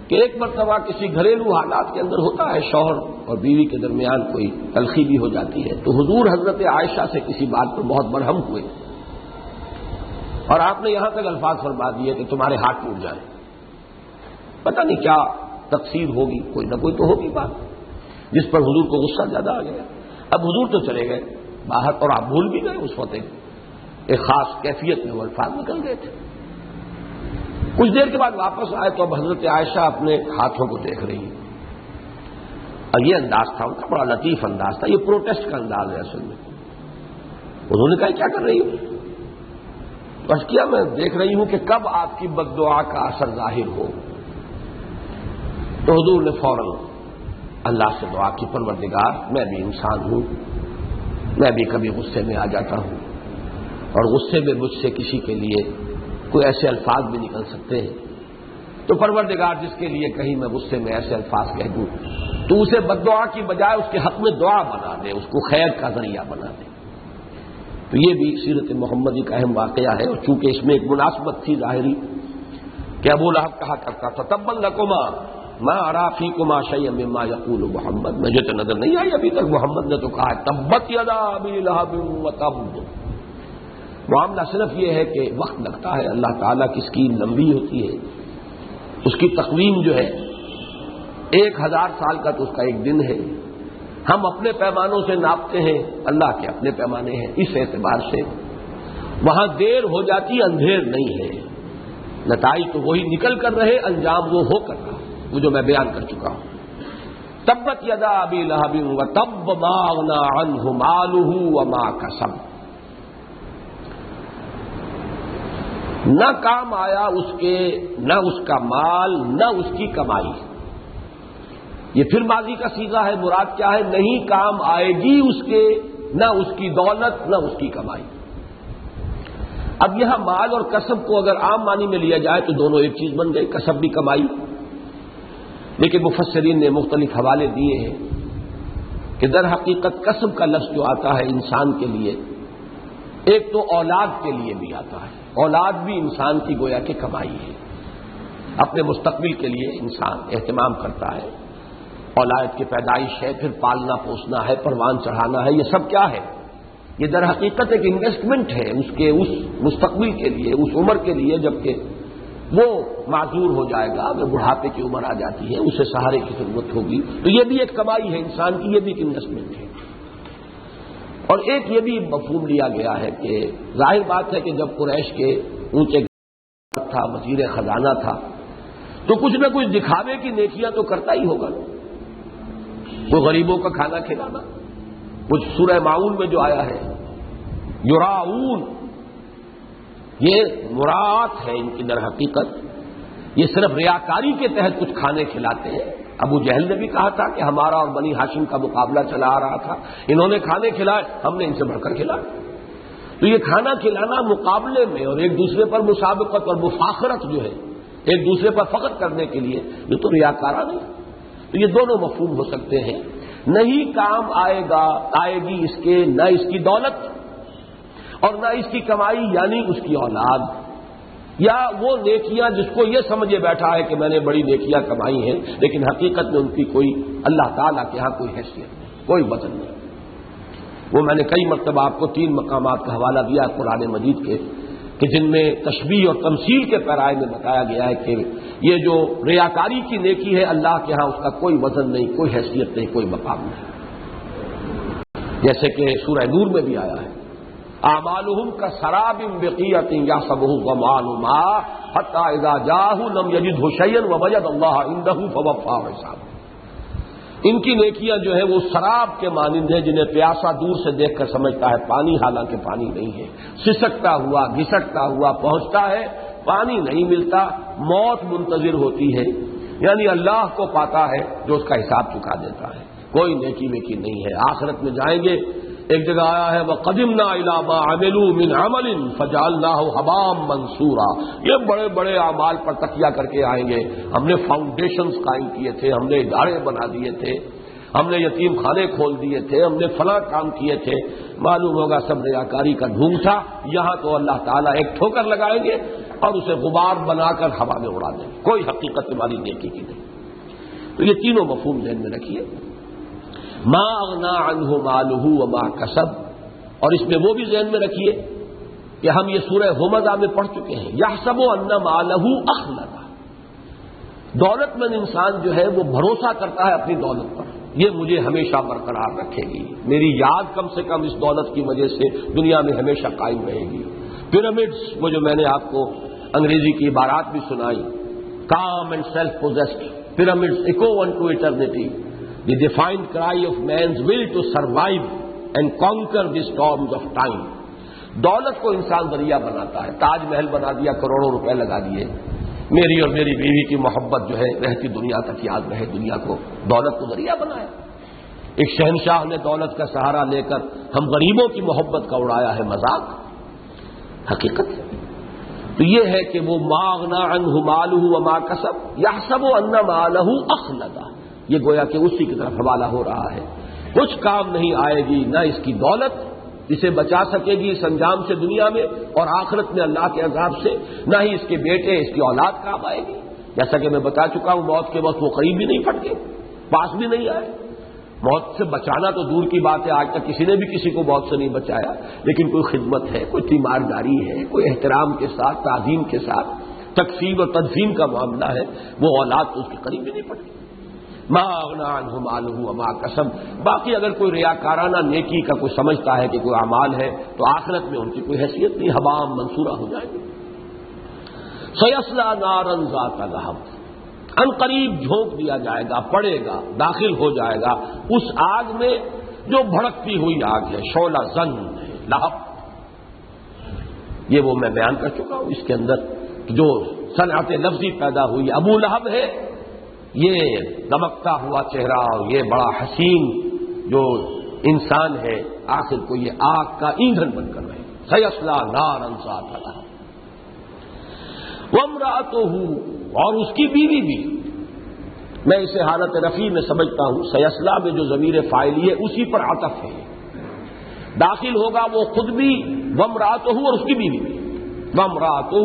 کہ ایک مرتبہ کسی گھریلو حالات کے اندر ہوتا ہے شوہر اور بیوی کے درمیان کوئی تلخی بھی ہو جاتی ہے. تو حضور حضرت عائشہ سے کسی بات پر بہت برہم ہوئے اور آپ نے یہاں تک الفاظ فرما دیے کہ تمہارے ہاتھ ٹوٹ جائیں. پتہ نہیں کیا تقصیر ہوگی، کوئی نہ کوئی تو ہوگی بات جس پر حضور کو غصہ زیادہ آ گیا. اب حضور تو چلے گئے باہر اور آپ بھول بھی گئے اس وقت ایک خاص کیفیت میں وہ الفاظ نکل گئے تھے. کچھ دیر کے بعد واپس آئے تو اب حضرت عائشہ اپنے ہاتھوں کو دیکھ رہی ہیں اور یہ انداز تھا ان کا، بڑا لطیف انداز تھا، یہ پروٹیسٹ کا انداز ہے اصل میں. انہوں نے کہا کیا کر رہی ہوں؟ بس کیا میں دیکھ رہی ہوں کہ کب آپ کی بد دعا کا اثر ظاہر ہو. تو حضور نے فوراً اللہ سے دعا کی پروردگار میں بھی انسان ہوں، میں بھی کبھی غصے میں آ جاتا ہوں اور غصے میں مجھ سے کسی کے لیے کوئی ایسے الفاظ بھی نکل سکتے ہیں، تو پروردگار جس کے لیے کہیں میں غصے میں ایسے الفاظ کہہ دوں تو اسے بد دعا کی بجائے اس کے حق میں دعا بنا دے، اس کو خیر کا ذریعہ بنا دے. تو یہ بھی سیرت محمدی کا اہم واقعہ ہے. اور چونکہ اس میں ایک مناسبت تھی ظاہری کہ ابو لہب کہا کرتا تھا تبا لکما ما ارا فیکما شیئا مما یقول محمد، مجھے تو نظر نہیں آئی ابھی تک محمد نے تو کہا ہے تبت یدا ابی لہب وتب. معاملہ صرف یہ ہے کہ وقت لگتا ہے، اللہ تعالیٰ کی اسکیم لمبی ہوتی ہے، اس کی تقویم جو ہے 1000 سال کا تو اس کا ایک دن ہے. ہم اپنے پیمانوں سے ناپتے ہیں، اللہ کے اپنے پیمانے ہیں. اس اعتبار سے وہاں دیر ہو جاتی اندھیر نہیں ہے، نتائج تو وہی نکل کر رہے، انجام وہ ہو کر رہا، وہ جو میں بیان کر چکا ہوں. تبت یدا ابی لہب وتب ما اغنی عنہ مالہ وما کسب. نہ کام آیا اس کے، نہ اس کا مال، نہ اس کی کمائی. یہ پھر ماضی کا صیغہ ہے. مراد کیا ہے؟ نہیں کام آئے گی اس کے، نہ اس کی دولت، نہ اس کی کمائی. اب یہاں مال اور کسب کو اگر عام معنی میں لیا جائے تو دونوں ایک چیز بن گئی، کسب بھی کمائی. لیکن مفسرین نے مختلف حوالے دیے ہیں کہ در حقیقت کسب کا لفظ جو آتا ہے انسان کے لیے، ایک تو اولاد کے لیے بھی آتا ہے. اولاد بھی انسان کی گویا کہ کمائی ہے. اپنے مستقبل کے لیے انسان اہتمام کرتا ہے. اولاد کی پیدائش ہے، پھر پالنا پوسنا ہے، پروان چڑھانا ہے. یہ سب کیا ہے؟ یہ در حقیقت ایک انویسٹمنٹ ہے اس مستقبل کے لیے، اس عمر کے لیے جبکہ وہ معذور ہو جائے گا. اگر بڑھاپے کی عمر آ جاتی ہے، اسے سہارے کی ضرورت ہوگی، تو یہ بھی ایک کمائی ہے انسان کی، یہ بھی ایک انویسٹمنٹ ہے. اور ایک یہ بھی مفہوم لیا گیا ہے کہ ظاہر بات ہے کہ جب قریش کے اونچے تھا، وزیر خزانہ تھا، تو کچھ نہ کچھ دکھاوے کی نیکیاں تو کرتا ہی ہوگا. کوئی غریبوں کا کھانا کھلانا، کچھ سورہ معون میں جو آیا ہے یراؤون، یہ مراعات ہے ان کی در حقیقت. یہ صرف ریاکاری کے تحت کچھ کھانے کھلاتے ہیں. ابو جہل نے بھی کہا تھا کہ ہمارا اور بنی ہاشم کا مقابلہ چلا آ رہا تھا، انہوں نے کھانے کھلائے، ہم نے ان سے بڑھ کر کھلایا. تو یہ کھانا کھلانا مقابلے میں اور ایک دوسرے پر مسابقت اور مفاخرت جو ہے، ایک دوسرے پر فخر کرنے کے لیے، یہ تو ریاکارہ نہیں. تو یہ دونوں مفہوم ہو سکتے ہیں. نہیں کام آئے گی اس کے، نہ اس کی دولت اور نہ اس کی کمائی یعنی اس کی اولاد، یا وہ نیکیاں جس کو یہ سمجھے بیٹھا ہے کہ میں نے بڑی نیکیاں کمائی ہیں، لیکن حقیقت میں ان کی کوئی اللہ تعالیٰ کے ہاں کوئی حیثیت نہیں، کوئی وزن نہیں. وہ میں نے کئی مرتبہ آپ کو 3 مقامات کا حوالہ دیا قرآن مجید کے کہ جن میں تشبیہ اور تمثیل کے پیرائے میں بتایا گیا ہے کہ یہ جو ریاکاری کی نیکی ہے اللہ کے ہاں اس کا کوئی وزن نہیں، کوئی حیثیت نہیں، کوئی مقام نہیں. جیسے کہ سورہ نور میں بھی آیا ہے اعمالهم كسراب بقيعة يحسبه الظمآن ماء حتى إذا جاءه لم يجده شيئا ووجد الله عنده فوفاه حسابه. ان کی نیکیاں جو ہے وہ سراب کے مانند ہیں جنہیں پیاسا دور سے دیکھ کر سمجھتا ہے پانی، حالانکہ پانی نہیں ہے. سسکتا ہوا گھسکتا ہوا پہنچتا ہے، پانی نہیں ملتا، موت منتظر ہوتی ہے. یعنی اللہ کو پاتا ہے جو اس کا حساب چکا دیتا ہے. کوئی نیکی ویکی نہیں ہے. آخرت میں جائیں گے، ایک جگہ آیا ہے وَقَدِمْنَا إِلَىٰ مَا عَمِلُوا مِنْ عَمَلٍ فَجَعَلْنَاهُ هَبَاءً مَّنثُورًا. یہ بڑے بڑے اعمال پر تکیہ کر کے آئیں گے. ہم نے فاؤنڈیشنز قائم کیے تھے، ہم نے ادارے بنا دیے تھے، ہم نے یتیم خانے کھول دیے تھے، ہم نے فلاں کام کیے تھے. معلوم ہوگا سب ریاکاری کا ڈھونگ تھا. یہاں تو اللہ تعالیٰ ایک ٹھوکر لگائیں گے اور اسے غبار بنا کر ہوا میں اڑا دیں گے. کوئی حقیقت ہماری نیکی کی نہیں. تو یہ تینوں مفہوم ذہن میں رکھیے. ما اغنا عنہ مالہ وما کسب، اور اس میں وہ بھی ذہن میں رکھیے کہ ہم یہ سورہ ہمزہ میں پڑھ چکے ہیں یحسب ان مالہ اخلد. دولت مند انسان جو ہے وہ بھروسہ کرتا ہے اپنی دولت پر، یہ مجھے ہمیشہ برقرار رکھے گی، میری یاد کم سے کم اس دولت کی وجہ سے دنیا میں ہمیشہ قائم رہے گی. پیرامڈس، وہ جو میں نے آپ کو انگریزی کی عبارات بھی سنائی، کام اینڈ سیلف پوزیسڈ پyramids equivalent to eternity, the defined cry of man's will to survive and conquer the storms of time. دولت کو انسان ذریعہ بناتا ہے. تاج محل بنا دیا، کروڑوں روپے لگا دیے، میری اور میری بیوی کی محبت جو ہے رہتی دنیا تک یاد رہے، دنیا کو دولت کو ذریعہ بنایا. ایک شہنشاہ نے دولت کا سہارا لے کر ہم غریبوں کی محبت کا اڑایا ہے مذاق. حقیقت تو یہ ہے کہ وہ ما اغنا عنہ مالہ وما کسب یحسب ان مالہ اخلد. یہ گویا کہ اسی کی طرف حوالہ ہو رہا ہے. کچھ کام نہیں آئے گی نہ اس کی دولت اسے بچا سکے گی اس انجام سے دنیا میں اور آخرت میں اللہ کے عذاب سے، نہ ہی اس کے بیٹے اس کی اولاد کام آئے گی. جیسا کہ میں بتا چکا ہوں موت کے وقت وہ قریب بھی نہیں پھٹ گئے، پاس بھی نہیں آئے. موت سے بچانا تو دور کی بات ہے، آج تک کسی نے بھی کسی کو موت سے نہیں بچایا، لیکن کوئی خدمت ہے، کوئی تیمارداری ہے، کوئی احترام کے ساتھ تعظیم کے ساتھ تکفین اور تدفین کا معاملہ ہے، وہ اولاد تو اس کے قریب بھی نہیں پڑتی. ما اغنا عنہ مالہ وما کسب. باقی اگر کوئی ریاکارانہ نیکی کا کوئی سمجھتا ہے کہ کوئی اعمال ہے تو آخرت میں ان کی کوئی حیثیت نہیں، ہباء منصورہ ہو جائے گی. سیصلی نارا ذات لہب، ان قریب جھونک دیا جائے گا، پڑے گا، داخل ہو جائے گا اس آگ میں جو بھڑکتی ہوئی آگ ہے. شعلہ زن ہے، لہب. یہ وہ میں بیان کر چکا ہوں. اس کے اندر جو صنعت لفظی پیدا ہوئی. ابو لہب ہے یہ دمکتا ہوا چہرہ اور یہ بڑا حسین جو انسان ہے، آخر کو یہ آگ کا ایندھن بن کر رہے. سیصلی نارا ذات لہب وامرأتہ، اور اس کی بیوی بھی. میں اسے حالت رفیع میں سمجھتا ہوں. سیصلی میں جو ضمیر فاعلی ہے اسی پر عطف ہے. داخل ہوگا وہ خود بھی، وامرأتہ اور اس کی بیوی بھی. وامرأتہ،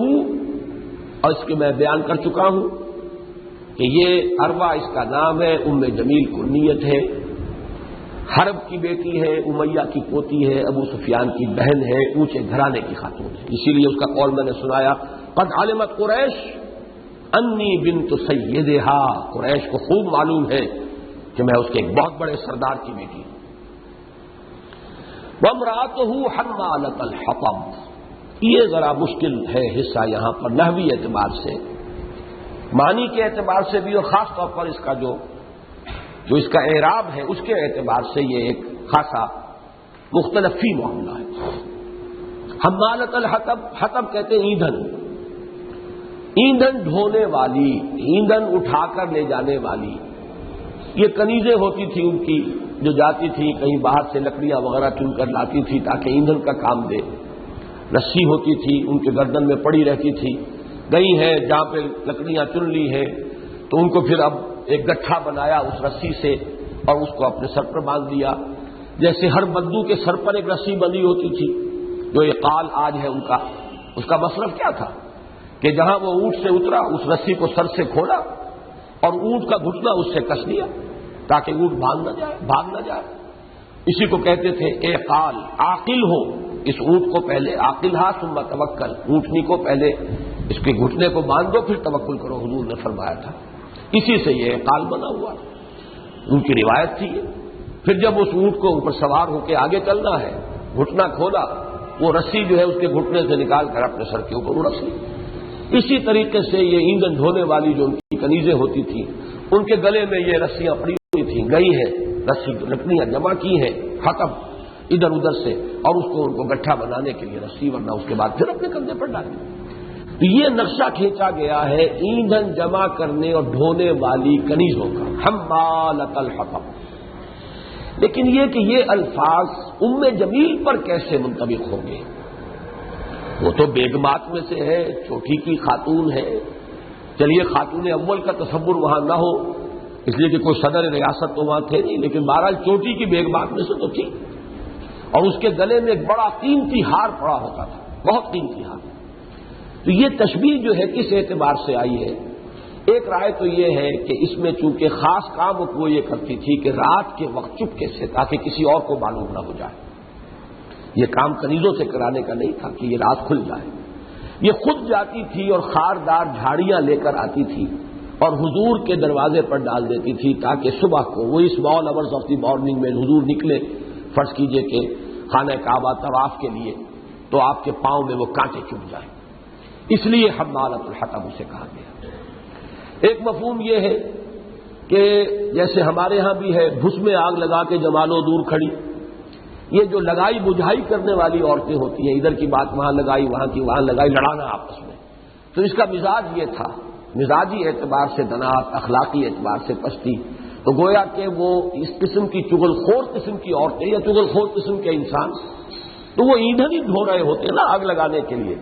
اور اس کے میں بیان کر چکا ہوں کہ یہ عروہ اس کا نام ہے، ام جمیل کنیت ہے، حرب کی بیٹی ہے، امیہ کی پوتی ہے، ابو سفیان کی بہن ہے، اونچے گھرانے کی خاتون ہے. اسی لیے اس کا قول میں نے سنایا، قد علمت قریش انی بنت سیدہا. قریش کو خوب معلوم ہے کہ میں اس کے ایک بہت بڑے سردار کی بیٹی ہوں. وامرأتہ حمالۃ الحطب، یہ ذرا مشکل ہے حصہ یہاں پر نحوی اعتبار سے، معنی کے اعتبار سے بھی، اور خاص طور پر اس کا جو اس کا اعراب ہے اس کے اعتبار سے یہ ایک خاصا مختلف فی معاملہ ہے. حمالۃ الحطب، حطب کہتے ہیں ایندھن، ایندھن ڈھونے والی، ایندھن اٹھا کر لے جانے والی. یہ کنیزیں ہوتی تھی ان کی جو جاتی تھی کہیں باہر سے لکڑیاں وغیرہ چن کر لاتی تھی تاکہ ایندھن کا کام دے. رسی ہوتی تھی ان کے گردن میں پڑی رہتی تھی. گئی ہے جہاں پہ لکڑیاں چن لی ہے تو ان کو پھر اب ایک گٹھا بنایا اس رسی سے اور اس کو اپنے سر پر باندھ دیا. جیسے ہر بدو کے سر پر ایک رسی بندھی ہوتی تھی، جو یہ قال آج ہے ان کا. اس کا مصرف کیا تھا کہ جہاں وہ اونٹ سے اترا اس رسی کو سر سے کھولا اور اونٹ کا گھٹنا اس سے کس لیا تاکہ اونٹ بھاگ نہ جائے. اسی کو کہتے تھے اے قال، عاقل ہو اس اونٹ کو پہلے، عاقل ہا ثم توکل، اونٹنی کو پہلے اس کے گھٹنے کو باندھ دو پھر توکل کرو، حضور نے فرمایا تھا. اسی سے یہ قال بنا ہوا، ان کی روایت تھی. پھر جب اس اونٹ کو اوپر سوار ہو کے آگے چلنا ہے، گھٹنا کھولا، وہ رسی جو ہے اس کے گھٹنے سے نکال کر اپنے سر کے اوپر رکھ لی. اسی طریقے سے یہ ایندھن ڈھونے والی جو ان کی کنیزیں ہوتی تھیں ان کے گلے میں یہ رسیاں پڑی ہوئی تھیں. گئی ہیں رسی لکڑیاں جمع کی ہیں ختم ادھر ادھر سے، اور اس کو ان کو گٹھا بنانے کے لیے رسی، ورنہ اس کے بعد پھر اپنے کندھے پر ڈال دی. تو یہ نقشہ کھینچا گیا ہے ایندھن جمع کرنے اور ڈھونے والی کنیزوں کا، حمالۃ الحطب. لیکن یہ کہ یہ الفاظ ام جمیل پر کیسے منطبق ہوں گے؟ وہ تو بیگمات میں سے ہے، چھوٹی کی خاتون ہے. چلیے خاتون اول کا تصور وہاں نہ ہو اس لیے کہ کوئی صدر ریاست تو وہاں تھے نہیں، لیکن بہرحال چوٹی کی بیگمات میں سے تو تھی. اور اس کے گلے میں ایک بڑا قیمتی ہار پڑا ہوتا تھا، بہت قیمتی ہار. تو یہ تشبیہ جو ہے کس اعتبار سے آئی ہے؟ ایک رائے تو یہ ہے کہ اس میں چونکہ خاص کام وہ یہ کرتی تھی کہ رات کے وقت چپکے سے، تاکہ کسی اور کو معلوم نہ ہو جائے. یہ کام کنیزوں سے کرانے کا نہیں تھا کہ یہ رات کھل جائے. یہ خود جاتی تھی اور خاردار جھاڑیاں لے کر آتی تھی اور حضور کے دروازے پر ڈال دیتی تھی تاکہ صبح کو وہ اس small hours of the morning میں حضور نکلے، فرض کیجئے کہ خانہ کعبہ طواف کے لیے، تو آپ کے پاؤں میں وہ کانٹے چبھ جائیں. اس لیے حمالۃ الحطب اسے کہا گیا. ایک مفہوم یہ ہے کہ جیسے ہمارے ہاں بھی ہے بھس میں آگ لگا کے جمالو دور کھڑی، یہ جو لگائی بجھائی کرنے والی عورتیں ہوتی ہیں، ادھر کی بات وہاں لگائی، وہاں کی وہاں لگائی، لڑانا آپس میں. تو اس کا مزاج یہ تھا، مزاجی اعتبار سے دنات، اخلاقی اعتبار سے پستی. تو گویا کہ وہ اس قسم کی چغل خور قسم کی عورتیں یا چغل خور قسم کے انسان، تو وہ ایندھن ہی ڈھو رہے ہوتے نا آگ لگانے کے لیے.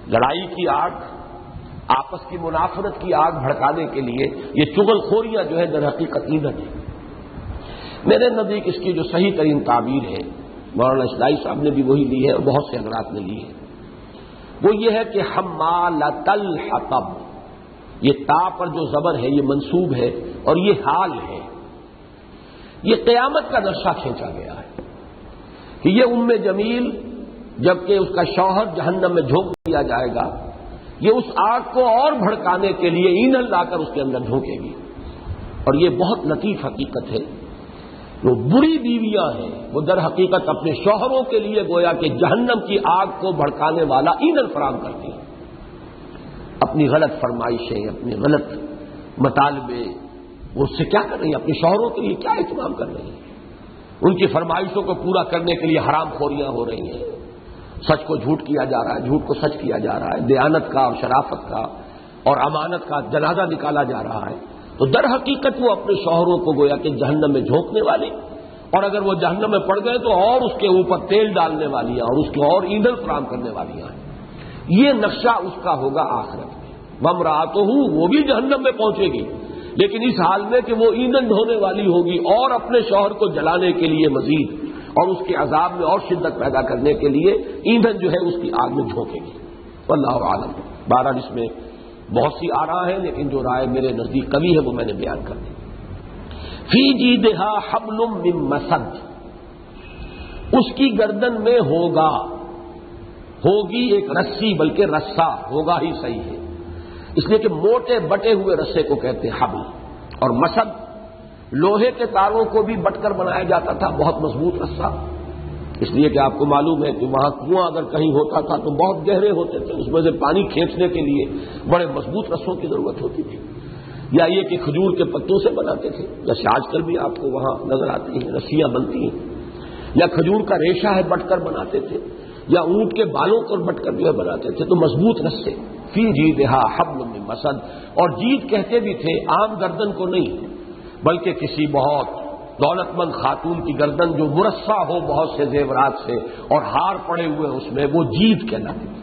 لڑائی کی آگ، آپس کی منافرت کی آگ بھڑکانے کے لیے یہ چغل خوریاں جو ہے در حقیقت ایندھن ہے. میرے نزدیک اس کی جو صحیح ترین تعبیر ہے، مولانا اسلائی صاحب نے بھی وہی لی ہے اور بہت سے حضرات نے لی ہے، وہ یہ ہے کہ حمالۃ الحطب. یہ تا پر جو زبر ہے یہ منصوب ہے اور یہ حال ہے. یہ قیامت کا نقشہ کھینچا گیا ہے کہ یہ ام جمیل جبکہ اس کا شوہر جہنم میں جھونک دیا جائے گا، یہ اس آگ کو اور بھڑکانے کے لیے ایندھن لا کر اس کے اندر جھونکے گی. اور یہ بہت لطیف حقیقت ہے. جو بری بیویاں ہیں وہ در حقیقت اپنے شوہروں کے لیے گویا کہ جہنم کی آگ کو بھڑکانے والا ایندھن فراہم کرتی ہیں. اپنی غلط فرمائشیں، اپنے غلط مطالبے وہ اس سے کیا کر رہی ہیں؟ اپنے شوہروں کے لیے کیا اہتمام کر رہی ہیں؟ ان کی فرمائشوں کو پورا کرنے کے لیے حرام خوریاں ہو رہی ہیں، سچ کو جھوٹ کیا جا رہا ہے، جھوٹ کو سچ کیا جا رہا ہے، دیانت کا اور شرافت کا اور امانت کا جنازہ نکالا جا رہا ہے، تو در حقیقت وہ اپنے شوہروں کو گویا کہ جہنم میں جھونکنے والی، اور اگر وہ جہنم میں پڑ گئے تو اور اس کے اوپر تیل ڈالنے والی ہیں اور اس کو اور ایندھن فراہم کرنے والی ہیں۔ یہ نقشہ اس کا ہوگا آخرت میں۔ وامرأتہ، وہ بھی جہنم میں پہنچے گی، لیکن اس حال میں کہ وہ ایندھن ڈھونے والی ہوگی اور اپنے شوہر کو جلانے کے لیے مزید اور اس کے عذاب میں اور شدت پیدا کرنے کے لیے ایندھن جو ہے اس کی آگ میں جھونکے گی۔ واللہ اعلم۔ بہرحال اس میں بہت سی آراء ہیں، لیکن جو رائے میرے نزدیک قوی ہے وہ میں نے بیان کر دی۔ فی جیدہا حبل من مسد، اس کی گردن میں ہوگی ایک رسی، بلکہ رسا ہوگا ہی صحیح ہے، اس لیے کہ موٹے بٹے ہوئے رسے کو کہتے ہیں حبل، اور مسد لوہے کے تاروں کو بھی بٹ کر بنایا جاتا تھا، بہت مضبوط رسا، اس لیے کہ آپ کو معلوم ہے کہ وہاں کنواں اگر کہیں ہوتا تھا تو بہت گہرے ہوتے تھے، اس میں سے پانی کھینچنے کے لیے بڑے مضبوط رسوں کی ضرورت ہوتی تھی، یا یہ کہ کھجور کے پتوں سے بناتے تھے، جیسے آج کل بھی آپ کو وہاں نظر آتی ہیں رسیاں بنتی ہیں، یا کھجور کا ریشہ ہے بٹ کر بناتے تھے، یا اونٹ کے بالوں کو بٹ کر جو ہے بناتے تھے، تو مضبوط رسے۔ فی جیدہا حبل من مسد، اور جید کہتے بھی تھے عام گردن کو نہیں، بلکہ کسی بہت دولت مند خاتون کی گردن جو مرصع ہو بہت سے زیورات سے اور ہار پڑے ہوئے اس میں، وہ جید کہلاتے تھے۔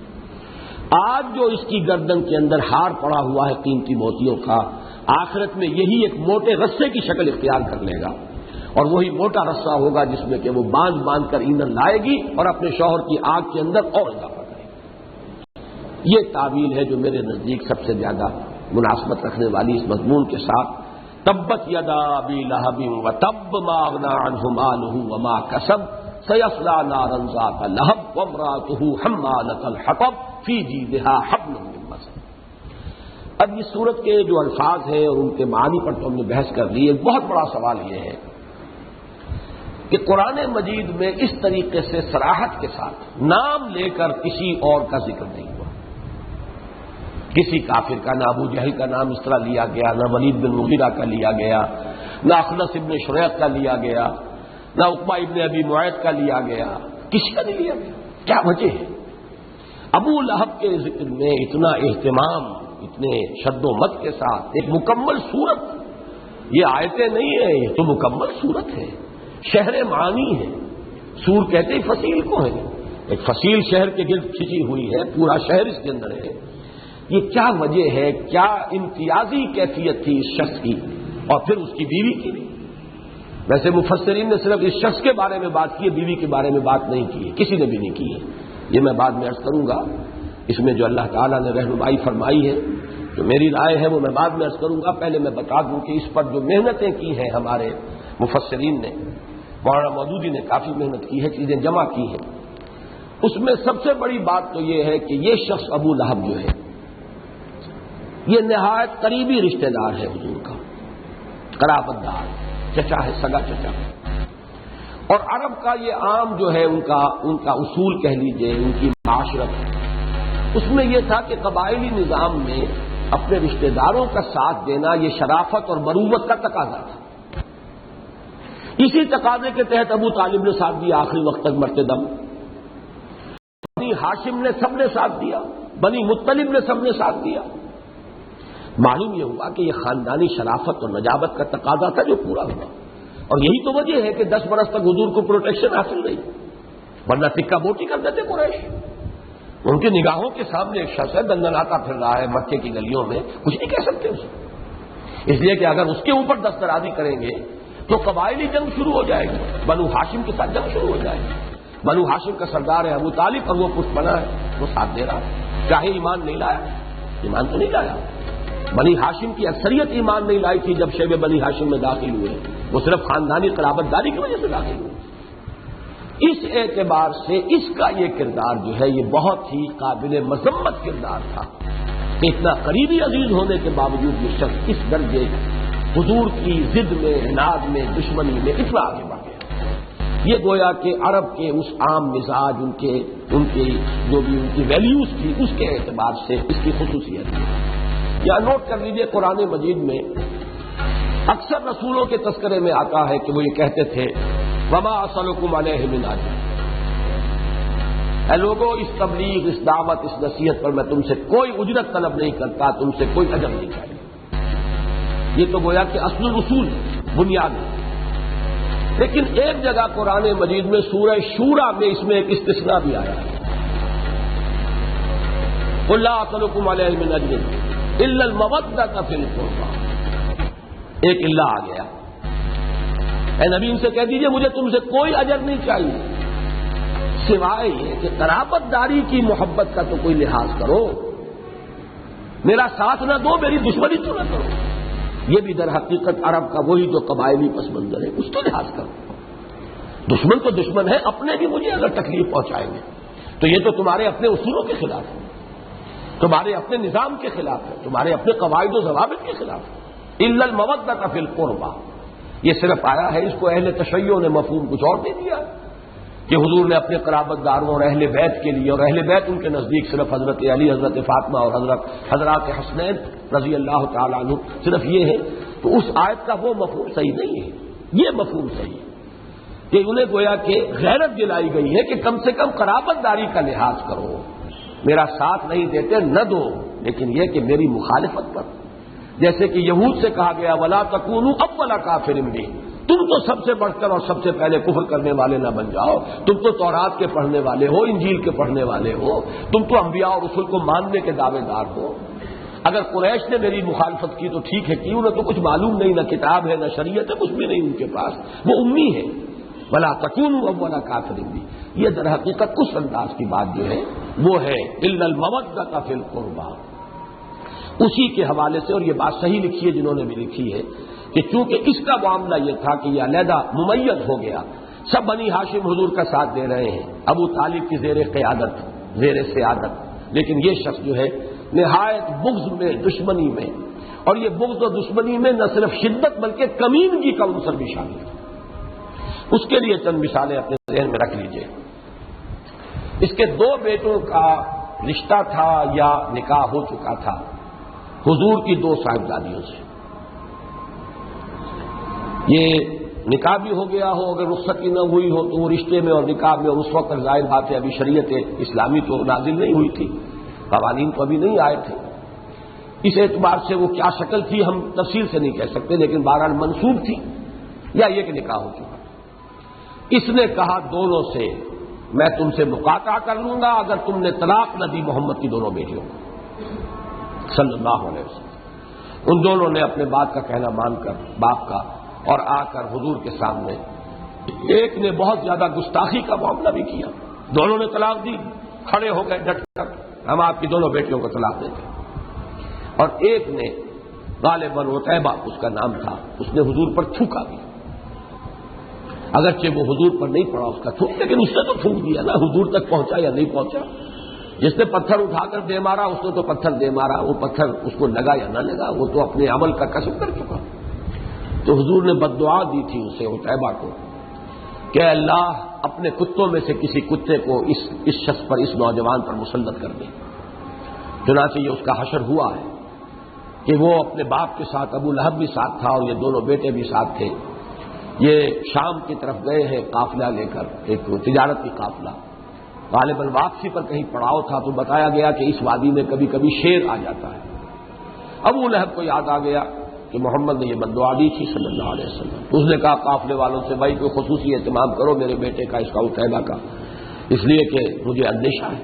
آج جو اس کی گردن کے اندر ہار پڑا ہوا ہے قیمتی موتیوں کا، آخرت میں یہی ایک موٹے رسے کی شکل اختیار کر لے گا، اور وہی موٹا رسہ ہوگا جس میں کہ وہ باندھ کر ایندھن لائے گی اور اپنے شوہر کی آگ کے اندر اور اضافہ کرے گی۔ یہ تعویل ہے جو میرے نزدیک سب سے زیادہ مناسبت رکھنے والی اس مضمون کے ساتھ۔ تبت یدا ابی لہب وتب ما اغنی عنہ مالہ وما کسب سیصلی نارا ذات لہب وامرأتہ حمالۃ الحطب فی جیدہا حبل من مسد۔ اب اس سورت کے جو الفاظ ہیں اور ان کے معنی پر تو ہم نے بحث کر لی۔ ایک بہت بڑا سوال یہ ہے کہ قرآن مجید میں اس طریقے سے صراحت کے ساتھ نام لے کر کسی اور کا ذکر نہیں ہوا، کسی کافر کا، نہ ابو جہل کا نام اس طرح لیا گیا، نہ ولید بن مغیرہ کا لیا گیا، نہ اخنس ابن شریق کا لیا گیا، نہ عقبہ ابن ابی معیط کا لیا گیا، کسی کا نہیں لیا گیا۔ کیا وجہ ہے؟ ابو لہب کے ذکر میں اتنا اہتمام، اتنے شد و مت کے ساتھ ایک مکمل صورت، یہ آیتیں نہیں ہیں، یہ تو مکمل صورت ہے، شہر معانی ہے۔ سور کہتے ہی فصیل کو ہے، ایک فصیل شہر کے گرد کھچی ہوئی ہے، پورا شہر اس کے اندر ہے۔ یہ کیا وجہ ہے، کیا امتیازی کیفیت تھی اس شخص کی اور پھر اس کی بیوی کی بھی؟ ویسے مفسرین نے صرف اس شخص کے بارے میں بات کی ہے، بیوی کے بارے میں بات نہیں کی ہے، کسی نے بھی نہیں کی ہے۔ یہ میں بعد میں عرض کروں گا، اس میں جو اللہ تعالیٰ نے رہنمائی فرمائی ہے، جو میری رائے ہے وہ میں بعد میں عرض کروں گا۔ پہلے میں بتا دوں کہ اس پر جو محنتیں کی ہیں ہمارے مفسرین نے، مولانا مودودی نے کافی محنت کی ہے، چیزیں جمع کی ہیں۔ اس میں سب سے بڑی بات تو یہ ہے کہ یہ شخص ابو لہب جو ہے یہ نہایت قریبی رشتہ دار ہے حضور کا، قرابت دار، چچا ہے، سگا چچا۔ اور عرب کا یہ عام جو ہے ان کا اصول کہہ لیجئے، ان کی معاشرت، اس میں یہ تھا کہ قبائلی نظام میں اپنے رشتہ داروں کا ساتھ دینا یہ شرافت اور مروت کا تقاضا تھا۔ اسی تقاضے کے تحت ابو طالب نے ساتھ دیا آخری وقت تک مرتے دم، بنی ہاشم نے سب نے ساتھ دیا، بنی مطلب نے سب نے ساتھ دیا۔ معلوم یہ ہوا کہ یہ خاندانی شرافت اور نجابت کا تقاضا تھا جو پورا ہوا، اور یہی تو وجہ ہے کہ 10 برس تک حضور کو پروٹیکشن حاصل رہی، ورنہ ٹکا بوٹی کر دیتے قریش۔ ان کی نگاہوں کے سامنے ایک شخص ہے دندناتا پھر رہا ہے مکے کی گلیوں میں، کچھ نہیں کہہ سکتے اسے، اس لیے کہ اگر اس کے اوپر دسترازی کریں گے تو قبائلی جنگ شروع ہو جائے گی، بنو ہاشم کے ساتھ جنگ شروع ہو جائے گی۔ بنو ہاشم کا سردار ہے ابو طالب اور وہ پشت بنا ہے، وہ ساتھ دے رہا ہے، چاہے ایمان نہیں لایا، ایمان تو نہیں لایا۔ بنی ہاشم کی اکثریت ایمان نہیں لائی تھی جب شیب بنی ہاشم میں داخل ہوئے، وہ صرف خاندانی قرابت داری کی وجہ سے داخل ہوئے۔ اس اعتبار سے اس کا یہ کردار جو ہے یہ بہت ہی قابل مذمت کردار تھا کہ اتنا قریبی عزیز ہونے کے باوجود یہ شخص اس درجے حضور کی ضد میں، عناد میں، دشمنی میں اتنا آگے بڑھ گیا۔ یہ گویا کہ عرب کے اس عام مزاج، ان کے جو بھی ان کی ویلیوز تھی اس کے اعتبار سے اس کی خصوصیت ہے۔ یا نوٹ کر لیجئے قرآن مجید میں اکثر رسولوں کے تذکرے میں آتا ہے کہ وہ یہ کہتے تھے وما اسألکم علیہ من اجر، اے لوگوں، اس تبلیغ، اس دعوت، اس نصیحت پر میں تم سے کوئی اجرت طلب نہیں کرتا، تم سے کوئی اجر نہیں چاہیے۔ یہ تو گویا کہ اصل اصول بنیاد ہے۔ لیکن ایک جگہ قرآن مجید میں سورہ شورى میں اس میں ایک استثناء بھی آیا ہے، قُل لَا أَسْأَلُكُمْ عَلَيْهِ مِنْ أَجْرٍ إِلَّا الْمَوَدَّةَ فِي الْقُرْبَى۔ ایک اللہ آ گیا، اے نبی ان سے کہہ دیجئے مجھے تم سے کوئی اجر نہیں چاہیے سوائے یہ کہ قرابت داری کی محبت کا تو کوئی لحاظ کرو، میرا ساتھ نہ دو، میری دشمنی تو نہ کرو۔ یہ بھی در حقیقت عرب کا وہی جو قبائلی پس منظر ہے، اس کا لحاظ کرو۔ دشمن تو دشمن ہے، اپنے بھی مجھے اگر تکلیف پہنچائیں گے تو یہ تو تمہارے اپنے اصولوں کے خلاف ہے، تمہارے اپنے نظام کے خلاف ہے، تمہارے اپنے قواعد و ضوابط کے خلاف ہے۔ الا المودۃ فی القربى، یہ صرف آیا ہے، اس کو اہل تشیع نے مفہوم کچھ اور دے دیا کہ حضور نے اپنے قرابت داروں اور اہل بیت کے لیے، اور اہل بیت ان کے نزدیک صرف حضرت علی، حضرت فاطمہ اور حضرات حسنین رضی اللہ تعالیٰ عنہ، صرف یہ ہے۔ تو اس آیت کا وہ مفہوم صحیح نہیں ہے، یہ مفہوم صحیح ہے کہ انہیں گویا کہ غیرت دلائی گئی ہے کہ کم سے کم قرابت داری کا لحاظ کرو، میرا ساتھ نہیں دیتے نہ دو، لیکن یہ کہ میری مخالفت پر، جیسے کہ یہود سے کہا گیا وَلَا تَكُونُوا أَوَّلَ كَافِرٍ بِهِ، تم تو سب سے بڑھ کر اور سب سے پہلے کفر کرنے والے نہ بن جاؤ، تم تو تورات کے پڑھنے والے ہو، انجیل کے پڑھنے والے ہو، تم تو انبیاء اور رسول کو ماننے کے دعوے دار ہو۔ اگر قریش نے میری مخالفت کی تو ٹھیک ہے، کیوں؟ انہیں تو کچھ معلوم نہیں، نہ کتاب ہے نہ شریعت ہے، کچھ بھی نہیں ان کے پاس، وہ امی ہے۔ وَلَا تَكُونُوا أَوَّلَ كَافِرٍ بِهِ، یہ در حقیقت اس انداز کی بات جو ہے وہ ہے إِلَّا الْمَوَدَّةَ فِي الْقُرْبَى۔ اسی کے حوالے سے، اور یہ بات صحیح لکھی ہے جنہوں نے بھی لکھی ہے، کہ چونکہ اس کا معاملہ یہ تھا کہ یہ علیحدہ ممیز ہو گیا، سب بنی ہاشم حضور کا ساتھ دے رہے ہیں ابو طالب کی زیر قیادت، زیر سیادت، لیکن یہ شخص جو ہے نہایت بغض میں، دشمنی میں، اور یہ بغض و دشمنی میں نہ صرف شدت بلکہ کمینگی کا عنصر بھی شامل ہے۔ اس کے لیے چند مثالیں اپنے ذہن میں رکھ لیجئے۔ اس کے دو بیٹوں کا رشتہ تھا یا نکاح ہو چکا تھا حضور کی دو صاحبزادیوں سے، یہ نکاح بھی ہو گیا ہو، اگر رخصتی نہ ہوئی ہو تو وہ رشتے میں اور نکاح میں، اور اس وقت ظاہر بات ہے ابھی شریعت اسلامی تو نازل نہیں ہوئی تھی، قوانین تو ابھی نہیں آئے تھے، اس اعتبار سے وہ کیا شکل تھی ہم تفصیل سے نہیں کہہ سکتے، لیکن بہرحال منسوب تھی یا یہ کہ نکاح ہو چکا۔ اس نے کہا دونوں سے میں تم سے مقاطع کر لوں گا اگر تم نے طلاق نہ دی محمد کی دونوں بیٹیوں کو صلی اللہ علیہ وسلم۔ ان دونوں نے اپنے بات کا کہنا مان کر باپ کا اور آ کر حضور کے سامنے، ایک نے بہت زیادہ گستاخی کا معاملہ بھی کیا، دونوں نے طلاق دی، کھڑے ہو گئے ڈٹ کر ہم آپ کی دونوں بیٹیوں کو طلاق دیں گے، اور ایک نے غالباً عتیبہ اس کا نام تھا، اس نے حضور پر تھوکا بھی، اگرچہ وہ حضور پر نہیں پڑا اس کا تھوک، لیکن اس نے تو تھوک دیا نا، حضور تک پہنچا یا نہیں پہنچا، جس نے پتھر اٹھا کر دے مارا اس نے تو پتھر دے مارا، وہ پتھر اس کو لگا یا نہ لگا وہ تو اپنے عمل کا کسب کر چکا۔ تو حضور نے بد دعا دی تھی اسے عتیبہ کو کہ اللہ اپنے کتوں میں سے کسی کتے کو اس شخص پر، اس نوجوان پر مسلط کر دے۔ چنانچہ یہ اس کا حشر ہوا ہے کہ وہ اپنے باپ کے ساتھ، ابو لہب بھی ساتھ تھا اور یہ دونوں بیٹے بھی ساتھ تھے، یہ شام کی طرف گئے ہیں قافلہ لے کر، ایک تجارتی قافلہ، غالباً واپسی پر کہیں پڑاؤ تھا تو بتایا گیا کہ اس وادی میں کبھی کبھی شیر آ جاتا ہے۔ ابو لہب کو یاد آ گیا کہ محمد نے یہ بد دعا دی تھی صلی اللہ علیہ وسلم، تو اس نے کہا قافلے والوں سے بھائی کوئی خصوصی اہتمام کرو میرے بیٹے کا، اس کا عتیبہ کا، اس لیے کہ مجھے اندیشہ ہے۔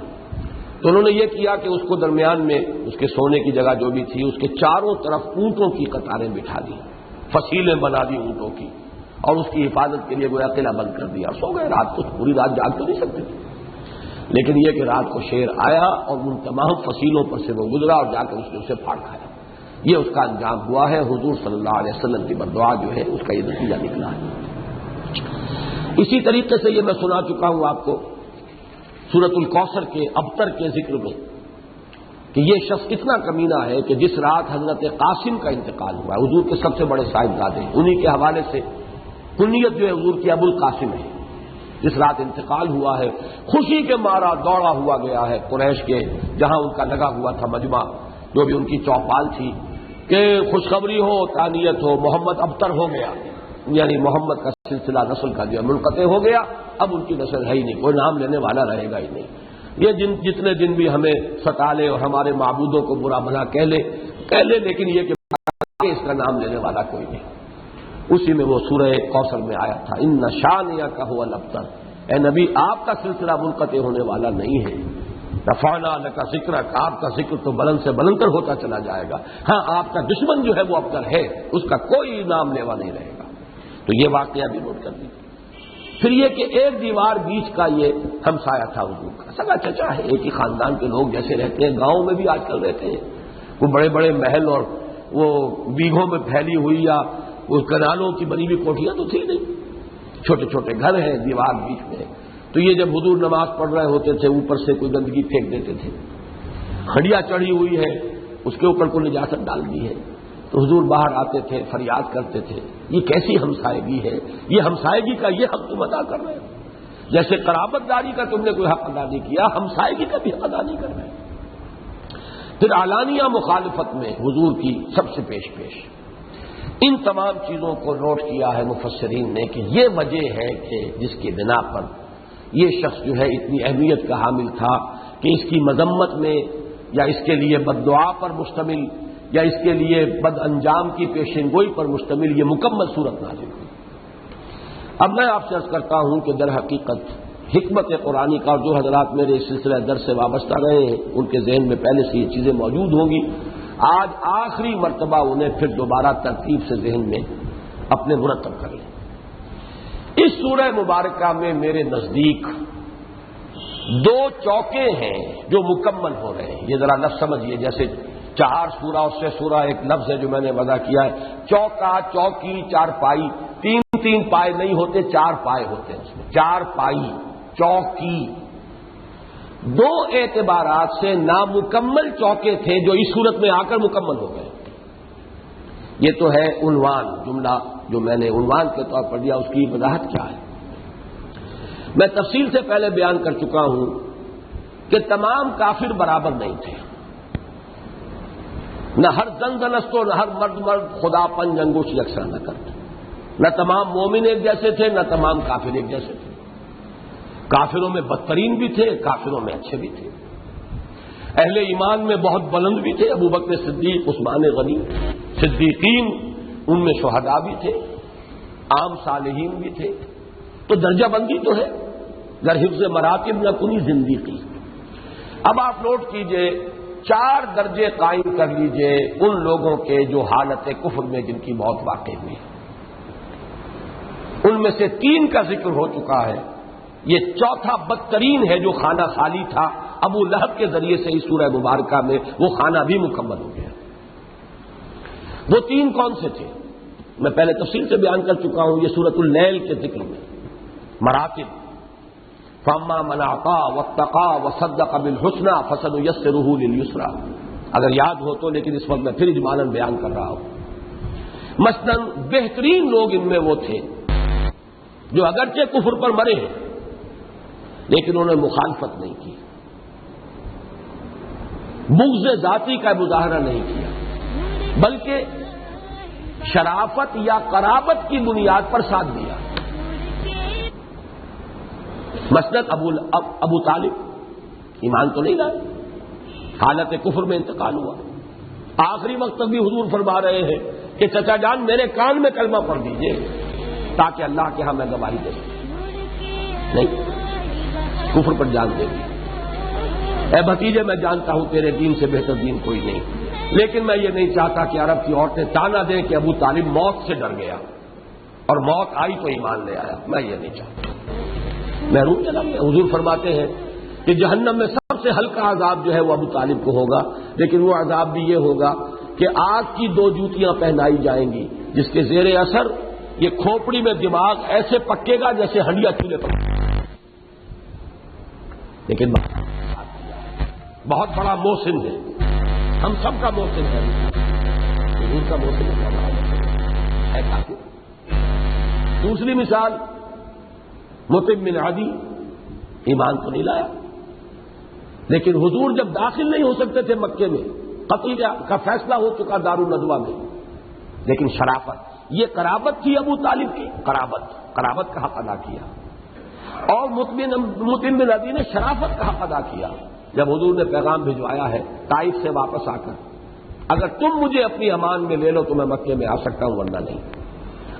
تو انہوں نے یہ کیا کہ اس کو درمیان میں اس کے سونے کی جگہ جو بھی تھی اس کے چاروں طرف اونٹوں کی قطاریں بٹھا دی، فصیلیں بنا دی اونٹوں کی، اور اس کی حفاظت کے لیے گویا قلعہ بند کر دیا، سو گئے رات کو، پوری رات جاگ تو نہیں سکتے تھے، لیکن یہ کہ رات کو شیر آیا اور ان تمام فصیلوں پر سے وہ گزرا اور جا کر اس نے اسے پھاڑ کھایا۔ یہ اس کا انجام ہوا ہے، حضور صلی اللہ علیہ وسلم کی بددعا جو ہے اس کا یہ نتیجہ نکلا ہے۔ اسی طریقے سے یہ میں سنا چکا ہوں آپ کو سورۃ الکوثر کے ابتر کے ذکر میں کہ یہ شخص اتنا کمینہ ہے کہ جس رات حضرت قاسم کا انتقال ہوا ہے، حضور کے سب سے بڑے صاحبزادے، انہی کے حوالے سے کنیت جو ہے حضور کی ابو القاسم ہے، جس رات انتقال ہوا ہے خوشی کے مارا دوڑا ہوا گیا ہے قریش کے جہاں ان کا لگا ہوا تھا مجمع، جو بھی ان کی چوپال تھی، کہ خوشخبری ہو، تانیت ہو، محمد ابتر ہو گیا، یعنی محمد کا سلسلہ نسل کا جو منقطع ہو گیا، اب ان کی نسل ہے ہی نہیں، کوئی نام لینے والا رہے گا ہی نہیں۔ یہ جتنے دن بھی ہمیں ستا لے اور ہمارے معبودوں کو برا بھلا کہہ لے، لیکن یہ کہ اس کا نام لینے والا کوئی نہیں۔ اسی میں وہ سورہ کوثر میں آیا تھا، ان شانئک ھو الابتر، اے نبی آپ کا سلسلہ منقطع ہونے والا نہیں ہے، رفعنا لک ذکرک، آپ کا ذکر تو بلند سے بلندر ہوتا چلا جائے گا، ہاں آپ کا دشمن جو ہے وہ ابتر ہے، اس کا کوئی نام لیوا نہیں رہے گا۔ تو یہ واقعہ بھی نوٹ کر لیجیے۔ پھر یہ کہ ایک دیوار بیچ کا یہ ہمسایہ تھا حضور کا، سگا چچا ہے، ایک ہی خاندان کے لوگ جیسے رہتے ہیں، گاؤں میں بھی آج کل رہتے ہیں، وہ بڑے بڑے محل اور وہ بیگھوں میں پھیلی ہوئی یا اس کنالوں کی بنی ہوئی کوٹھیاں تو تھی نہیں، چھوٹے چھوٹے گھر ہیں، دیوار بیچ میں۔ تو یہ جب حضور نماز پڑھ رہے ہوتے تھے، اوپر سے کوئی گندگی پھینک دیتے تھے، ہڈیا چڑھی ہوئی ہے، اس کے اوپر کوئی نجاست ڈال دی ہے، تو حضور باہر آتے تھے، فریاد کرتے تھے، یہ کیسی ہمسائیگی ہے، یہ ہمسائیگی کا یہ حق تم ادا کر رہے ہو، جیسے قرابت داری کا تم نے کوئی حق ادا نہیں کیا، ہمسائیگی کا بھی حق ادا نہیں کر رہے۔ پھر اعلانیہ مخالفت میں حضور کی سب سے پیش ان تمام چیزوں کو نوٹ کیا ہے مفسرین نے کہ یہ وجہ ہے کہ جس کی بنا پر یہ شخص جو ہے اتنی اہمیت کا حامل تھا کہ اس کی مذمت میں یا اس کے لیے بد دعا پر مشتمل یا اس کے لیے بد انجام کی پیشین گوئی پر مشتمل یہ مکمل صورت نازل ہوئی۔ اب میں آپ سے عرض کرتا ہوں کہ در حقیقت حکمت قرآنی کا، اور جو حضرات میرے اس سلسلہ درس سے وابستہ رہے ہیں ان کے ذہن میں پہلے سے یہ چیزیں موجود ہوں گی، آج آخری مرتبہ انہیں پھر دوبارہ ترتیب سے ذہن میں اپنے مرتب کر لیں۔ اس سورہ مبارکہ میں میرے نزدیک دو چوکے ہیں جو مکمل ہو رہے ہیں۔ یہ ذرا لفظ سمجھیے، جیسے 4 سورہ اس سے سورہ ایک لفظ ہے جو میں نے وضع کیا ہے، چوکا، چوکی، چارپائی، 3 پائے نہیں ہوتے، 4 پائے ہوتے ہیں اس میں، 4 پائی، چوکی۔ 2 اعتبارات سے نامکمل چوکے تھے جو اس صورت میں آ کر مکمل ہو گئے۔ یہ تو ہے عنوان، جملہ جو میں نے عنوان کے طور پر دیا، اس کی وضاحت کیا ہے۔ میں تفصیل سے پہلے بیان کر چکا ہوں کہ تمام کافر برابر نہیں تھے، نہ ہر زن زنستو، نہ ہر مرد خدا پن جنگوش یکساں نہ کرتے، نہ تمام مومن ایک جیسے تھے، نہ تمام کافر ایک جیسے تھے۔ کافروں میں بدترین بھی تھے، کافروں میں اچھے بھی تھے، اہل ایمان میں بہت بلند بھی تھے، ابو بکر صدیق، عثمان غنی، صدیقین، ان میں شہداء بھی تھے، عام صالحین بھی تھے۔ تو درجہ بندی تو ہے، گر حفظ مراتب نہ کنی زندگی۔ اب آپ نوٹ کیجئے، 4 درجے قائم کر لیجئے ان لوگوں کے جو حالت کفر میں جن کی موت واقع ہوئی، ان میں سے 3 کا ذکر ہو چکا ہے، یہ 4تھا بدترین ہے جو خانہ خالی تھا، ابو لہب کے ذریعے سے اس سورہ مبارکہ میں وہ خانہ بھی مکمل ہو گیا۔ وہ 3 کون سے تھے میں پہلے تفصیل سے بیان کر چکا ہوں، یہ سورۃ اللیل کے ذکر میں مراتب، فاما من اعطى واتقى وصدق بالحسنى فسنيسره لليسرى، اگر یاد ہو تو، لیکن اس وقت میں پھر اجمالاً بیان کر رہا ہوں۔ مثلاً بہترین لوگ ان میں وہ تھے جو اگرچہ کفر پر مرے ہیں لیکن انہوں نے مخالفت نہیں کی، بغض ذاتی کا مظاہرہ نہیں کیا، بلکہ شرافت یا قرابت کی بنیاد پر ساتھ دیا۔ مثلاً ابو طالب ایمان تو نہیں لائے، حالت کفر میں انتقال ہوا، آخری وقت تک بھی حضور فرما رہے ہیں کہ چچا جان میرے کان میں کلمہ پڑھ دیجئے تاکہ اللہ کے ہاں میں گواہی دے سکوں۔ نہیں، کفر پر جان دے دی، اے بھتیجے میں جانتا ہوں تیرے دین سے بہتر دین کوئی نہیں، لیکن میں یہ نہیں چاہتا کہ عرب کی عورتیں تانا دیں کہ ابو طالب موت سے ڈر گیا اور موت آئی تو ایمان لے آیا، میں یہ نہیں چاہتا، محروم چلا گیا۔ حضور فرماتے ہیں کہ جہنم میں سب سے ہلکا عذاب جو ہے وہ ابو طالب کو ہوگا، لیکن وہ عذاب بھی یہ ہوگا کہ آگ کی 2 جوتیاں پہنائی جائیں گی جس کے زیر اثر یہ کھوپڑی میں دماغ ایسے پکے گا جیسے ہنڈیا چولہے پر۔ لیکن بہت بڑا محسن ہے، ہم سب کا محسن ہے، حضور کا محسن ہے کافی۔ دوسری مثال مطعم بن عدی، ایمان تو نہیں لایا، لیکن حضور جب داخل نہیں ہو سکتے تھے مکے میں، قتل کا فیصلہ ہو چکا دارالندوہ میں، لیکن شرافت، یہ قرابت تھی ابو طالب کی، قرابت کا حق ادا کیا۔ اور مطعم بن عدی نے شرافت کا حق ادا کیا جب حضور نے پیغام بھجوایا ہے طائف سے واپس آ کر، اگر تم مجھے اپنی امان میں لے لو تو میں مکے میں آ سکتا ہوں، ورنہ نہیں۔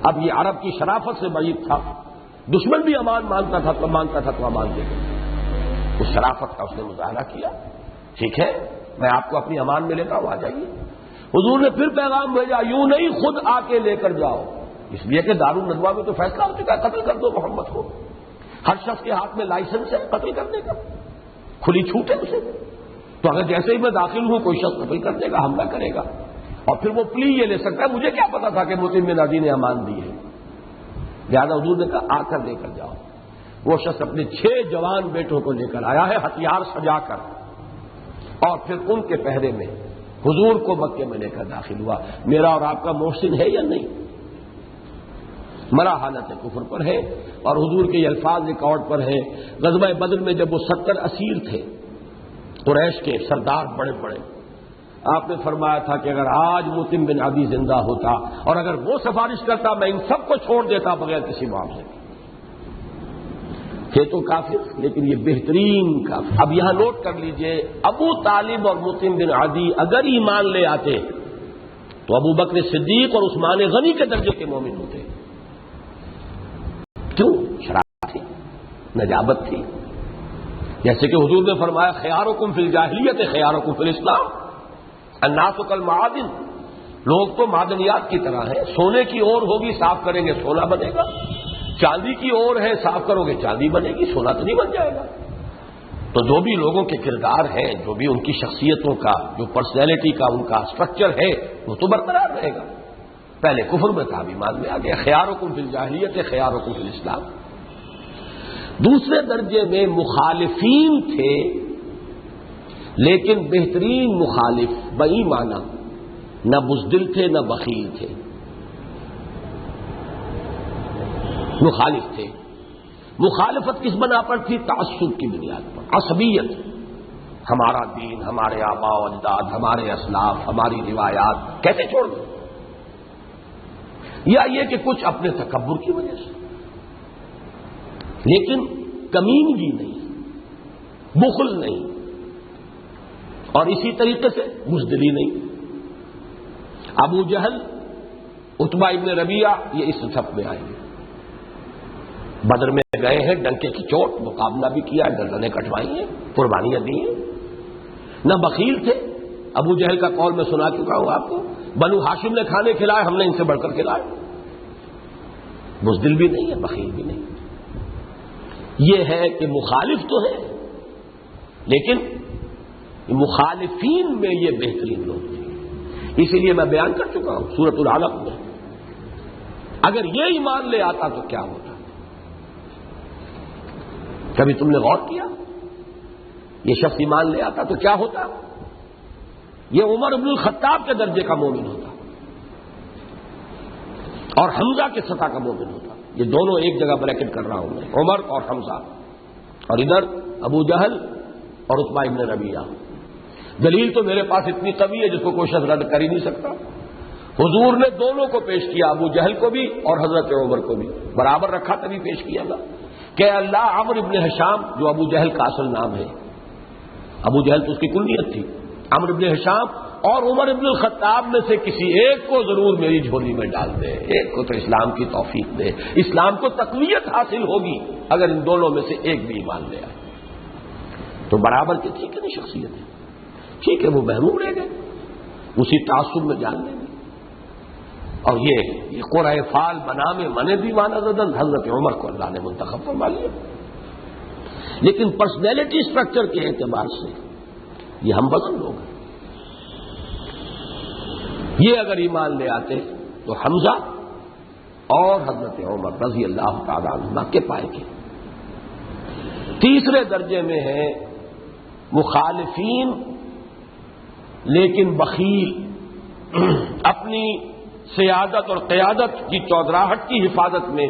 اب یہ عرب کی شرافت سے بعید تھا، دشمن بھی امان مانتا تھا تو امان دے گا، اس شرافت کا اس نے مظاہرہ کیا، ٹھیک ہے میں آپ کو اپنی امان میں لیتا ہوں، آ جائیے۔ حضور نے پھر پیغام بھیجا، یوں نہیں خود آ کے لے کر جاؤ، اس لیے کہ دارالندوا میں تو فیصلہ ہو چکا ہے، قتل کر دو محمد کو، ہر شخص کے ہاتھ میں لائسنس ہے قتل کرنے کا، کھلی چھوٹ ہے اسے، تو اگر جیسے ہی میں داخل ہوں کوئی شخص قتل کر دے گا، حملہ کرے گا، اور پھر وہ پلی یہ لے سکتا ہے مجھے کیا پتا تھا کہ مطعم بن عدی نے امان دی ہے، لہٰذا حضور نے کہا آ کر لے کر جاؤ۔ وہ شخص اپنے 6 جوان بیٹوں کو لے کر آیا ہے ہتھیار سجا کر، اور پھر ان کے پہرے میں حضور کو مکے میں لے کر داخل ہوا۔ میرا اور آپ کا محسن ہے یا نہیں؟ مرا حالت کفر پر ہے، اور حضور کے یہ الفاظ ریکارڈ پر ہیں، غزوہ بدر میں جب وہ 70 اسیر تھے قریش کے سردار بڑے بڑے، آپ نے فرمایا تھا کہ اگر آج مطعم بن عدی زندہ ہوتا اور اگر وہ سفارش کرتا میں ان سب کو چھوڑ دیتا بغیر کسی معاوضے کے۔ تھے تو کافر لیکن یہ بہترین کافر۔ اب یہاں نوٹ کر لیجئے، ابو طالب اور مطعم بن عدی اگر ایمان لے آتے تو ابو بکر صدیق اور عثمان غنی کے درجے کے مومن ہوتے۔ کیوں؟ شرافت تھی، نجابت تھی، جیسے کہ حضور نے فرمایا خیارکم فی الجاہلیت خیارکم فی الاسلام، الناس کالمعادن، لوگ تو معدنیات کی طرح ہیں، سونے کی اور ہوگی صاف کریں گے سونا بنے گا، چاندی کی اور ہے صاف کرو گے چاندی بنے گی، سونا تو نہیں بن جائے گا۔ تو جو بھی لوگوں کے کردار ہیں، جو بھی ان کی شخصیتوں کا، جو پرسنالٹی کا ان کا اسٹرکچر ہے وہ تو برقرار رہے گا۔ پہلے کفر میں تھا، ایمان میں آ گیا، خیارکم فی الجاہلیت خیارکم فی الاسلام۔ دوسرے درجے میں مخالفین تھے لیکن بہترین مخالف، بئی معنی، نہ بزدل تھے نہ بخیل تھے، مخالف تھے۔ مخالفت کس بنا پر تھی؟ تعصب کی بنیاد پر، عصبیت، ہمارا دین، ہمارے آباء و اجداد، ہمارے اسلاف، ہماری روایات کیسے چھوڑ دیں، یا یہ کہ کچھ اپنے تکبر کی وجہ سے، لیکن کمینگی نہیں، بخل نہیں، اور اسی طریقے سے بزدلی نہیں۔ ابو جہل، عتبہ ابن ربیعہ یہ اس صف میں آئیں گے، بدر میں گئے ہیں، ڈنکے کی چوٹ، مقابلہ بھی کیا، گردنیں کٹوائی ہیں، قربانیاں دی ہیں، نہ بخیل تھے۔ ابو جہل کا قول میں سنا چکا ہوں آپ کو، بنو ہاشم نے کھانے کھلائے، ہم نے ان سے بڑھ کر کھلائے۔ بزدل بھی نہیں ہے، بخیل بھی نہیں۔ یہ ہے کہ مخالف تو ہے لیکن مخالفین میں یہ بہترین لوگ تھے، اسی لیے میں بیان کر چکا ہوں سورۃ العلق میں، اگر یہ ایمان لے آتا تو کیا ہوتا؟ کبھی تم نے غور کیا؟ یہ شخص ایمان لے آتا تو کیا ہوتا؟ یہ عمر بن الخطاب کے درجے کا مومن ہوتا اور حمزہ کے سطح کا مومن ہوتا۔ یہ دونوں ایک جگہ بریکٹ کر رہا ہوں میں، عمر اور حمزہ، اور ادھر ابو جہل اور عتبہ ابن ربیعہ۔ دلیل تو میرے پاس اتنی قوی ہے جس کو کوئی شخص رد کر ہی نہیں سکتا۔ حضور نے دونوں کو پیش کیا، ابو جہل کو بھی اور حضرت عمر کو بھی برابر رکھا، تبھی پیش کیا تھا کہ اللہ عمرو ابن ہشام، جو ابو جہل کا اصل نام ہے، ابو جہل تو اس کی کنیت تھی، عمرو ابن ہشام اور عمر ابن الخطاب میں سے کسی ایک کو ضرور میری جھولی میں ڈال دے، ایک کو تو اسلام کی توفیق دے، اسلام کو تقویت حاصل ہوگی اگر ان دونوں میں سے ایک بھی ایمان لے آئے۔ تو برابر کی تھی کہ نہیں شخصیت ہے، ٹھیک ہے وہ محروم رہ گئے اسی تعصب میں جان لیں گے۔ اور یہ قرۂ فال بنا میں من دیوانہ زدن، حضرت عمر کو اللہ نے منتخب فرما لیا، لیکن پرسنالٹی اسٹرکچر کے اعتبار سے یہ ہم بدل لوگ ہیں۔ یہ اگر ایمان لے آتے تو حمزہ اور حضرت عمر رضی اللہ تعالیٰ عنہ کے پائے گے۔ تیسرے درجے میں ہیں مخالفین لیکن بخیل، اپنی سیادت اور قیادت کی چودراہٹ کی حفاظت میں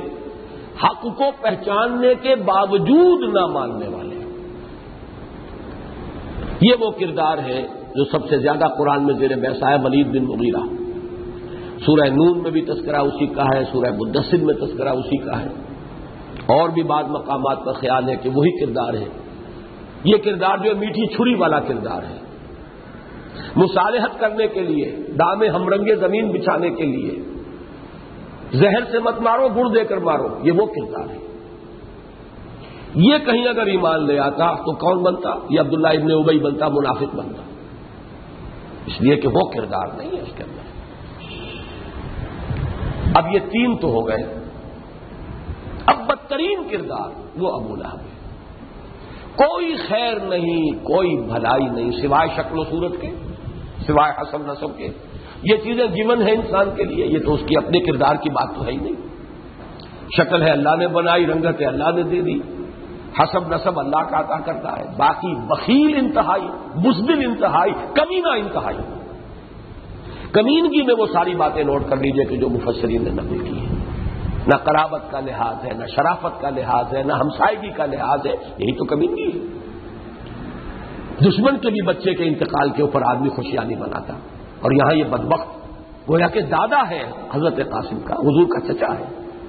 حق کو پہچاننے کے باوجود نہ ماننے والے۔ یہ وہ کردار ہے جو سب سے زیادہ قرآن میں زیر بحث ہے، ولید بن مغیرہ۔ سورہ نون میں بھی تذکرہ اسی کا ہے، سورہ مدثر میں تذکرہ اسی کا ہے، اور بھی بعض مقامات پر خیال ہے کہ وہی کردار ہے. یہ کردار جو میٹھی چھری والا کردار ہے، مصالحت کرنے کے لیے، دام ہمرنگ زمین بچھانے کے لیے، زہر سے مت مارو گڑ دے کر مارو، یہ وہ کردار ہے. یہ کہیں اگر ایمان لے آتا تو کون بنتا؟ یہ عبداللہ ابن ابی بنتا، منافق بنتا. اس لیے کہ وہ کردار نہیں ہے اس کے اندر. اب یہ تین تو ہو گئے. اب بدترین کردار وہ ابو لہب ہے. کوئی خیر نہیں، کوئی بھلائی نہیں سوائے شکل و صورت کے، سوائے حسب نسب کے. یہ چیزیں گیون ہیں انسان کے لیے، یہ تو اس کی اپنے کردار کی بات تو ہے ہی نہیں. شکل ہے اللہ نے بنائی، رنگت ہے اللہ نے دے دی، حسب نسب اللہ کا عطا کرتا ہے. باقی بخیل انتہائی، بزدل انتہائی، کمینہ انتہائی. کمینگی میں وہ ساری باتیں نوٹ کر لیجئے کہ جو مفسرین نے نقل کی ہے. نہ قرابت کا لحاظ ہے، نہ شرافت کا لحاظ ہے، نہ ہمسائیگی کا لحاظ ہے. یہی تو کمینگی ہے. دشمن کے بھی بچے کے انتقال کے اوپر آدمی خوشیاں نہیں مناتا، اور یہاں یہ بدبخت گویا کہ دادا ہے حضرت قاسم کا، حضور کا چچا ہے،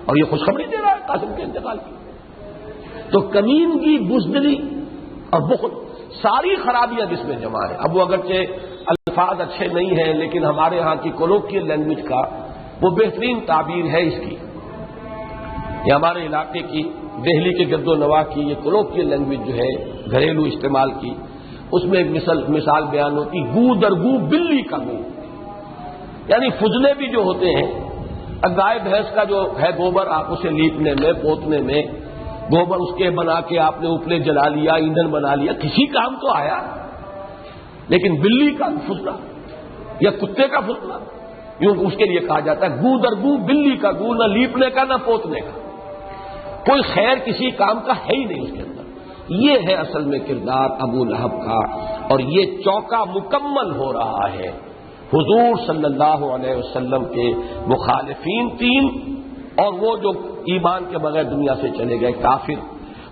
اور یہ خوشخبری دے رہا ہے قاسم کے انتقال کی. تو کمینگی، بزدلی اور بخل، ساری خرابیاں جس میں جمع ہیں. اب وہ اگرچہ الفاظ اچھے نہیں ہیں، لیکن ہمارے ہاں کی کولوکیل لینگویج کا وہ بہترین تعبیر ہے اس کی. یہ ہمارے علاقے کی، دہلی کے گرد و نواح کی یہ کولوکیل لینگویج جو ہے گھریلو استعمال کی، اس میں ایک مثال بیان ہوتی، گو در گو بلی کا گو. یعنی فضلے بھی جو ہوتے ہیں، گائے بھینس کا جو ہے گوبر، آپ اسے لیپنے میں، پوتنے میں، گوبر اس کے بنا کے آپ نے اوپلے جلا لیا، ایندھن بنا لیا، کسی کام تو آیا. لیکن بلی کا فضلہ یا کتے کا فضلہ، یوں اس کے لیے کہا جاتا ہے گو در گو بلی کا گو، نہ لیپنے کا نہ پوتنے کا. کوئی خیر کسی کام کا ہے ہی نہیں اس کے اندر. یہ ہے اصل میں کردار ابو لہب کا، اور یہ چوکا مکمل ہو رہا ہے. حضور صلی اللہ علیہ وسلم کے مخالفین تین، اور وہ جو ایمان کے بغیر دنیا سے چلے گئے کافر،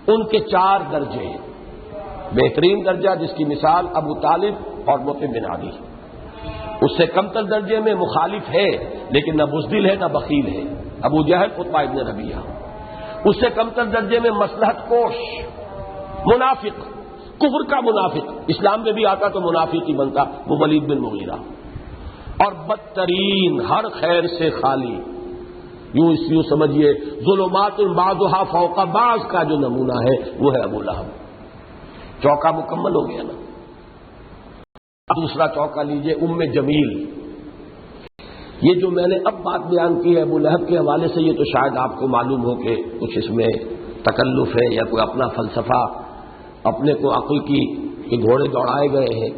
ان کے 4 درجے. بہترین درجہ جس کی مثال ابو طالب اور مطعم بن عدی. اس سے کمتر درجے میں مخالف ہے لیکن نہ بزدل ہے نہ بخیل ہے، ابو جہل عتبہ ابن ربیعہ. اس سے کمتر درجے میں مصلحت کوش، منافق، کفر کا منافق، اسلام میں بھی آتا تو منافق ہی بنتا، وہ ولید بن مغیرہ. اور بدترین، ہر خیر سے خالی، یوں سمجھیے ظلمات بعضها فوق بعض کا جو نمونہ ہے وہ ہے ابو لہب. چوکا مکمل ہو گیا نا. اب دوسرا چوکا لیجئے، ام جمیل. یہ جو میں نے اب بات بیان کی ہے ابو لہب کے حوالے سے، یہ تو شاید آپ کو معلوم ہو کہ کچھ اس میں تکلف ہے یا کوئی اپنا فلسفہ، اپنے کو عقل کی کہ گھوڑے دوڑائے گئے ہیں.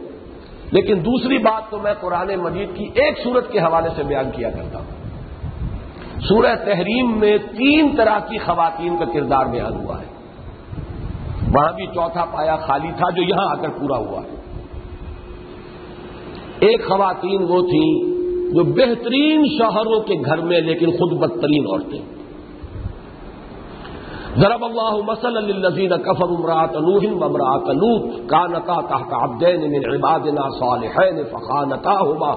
لیکن دوسری بات تو میں قرآن مجید کی ایک سورت کے حوالے سے بیان کیا کرتا ہوں. سورہ تحریم میں 3 طرح کی خواتین کا کردار بیان ہوا ہے. وہاں بھی چوتھا پایا خالی تھا جو یہاں آ کر پورا ہوا ہے. ایک خواتین وہ تھیں جو بہترین شوہروں کے گھر میں لیکن خود بدترین عورتیں. ضرب اللہ مثلا للذین کفروا امرأۃ نوح وامرأۃ لوط کانتا تحت عبدین من عبادنا صالحین فخانتاہما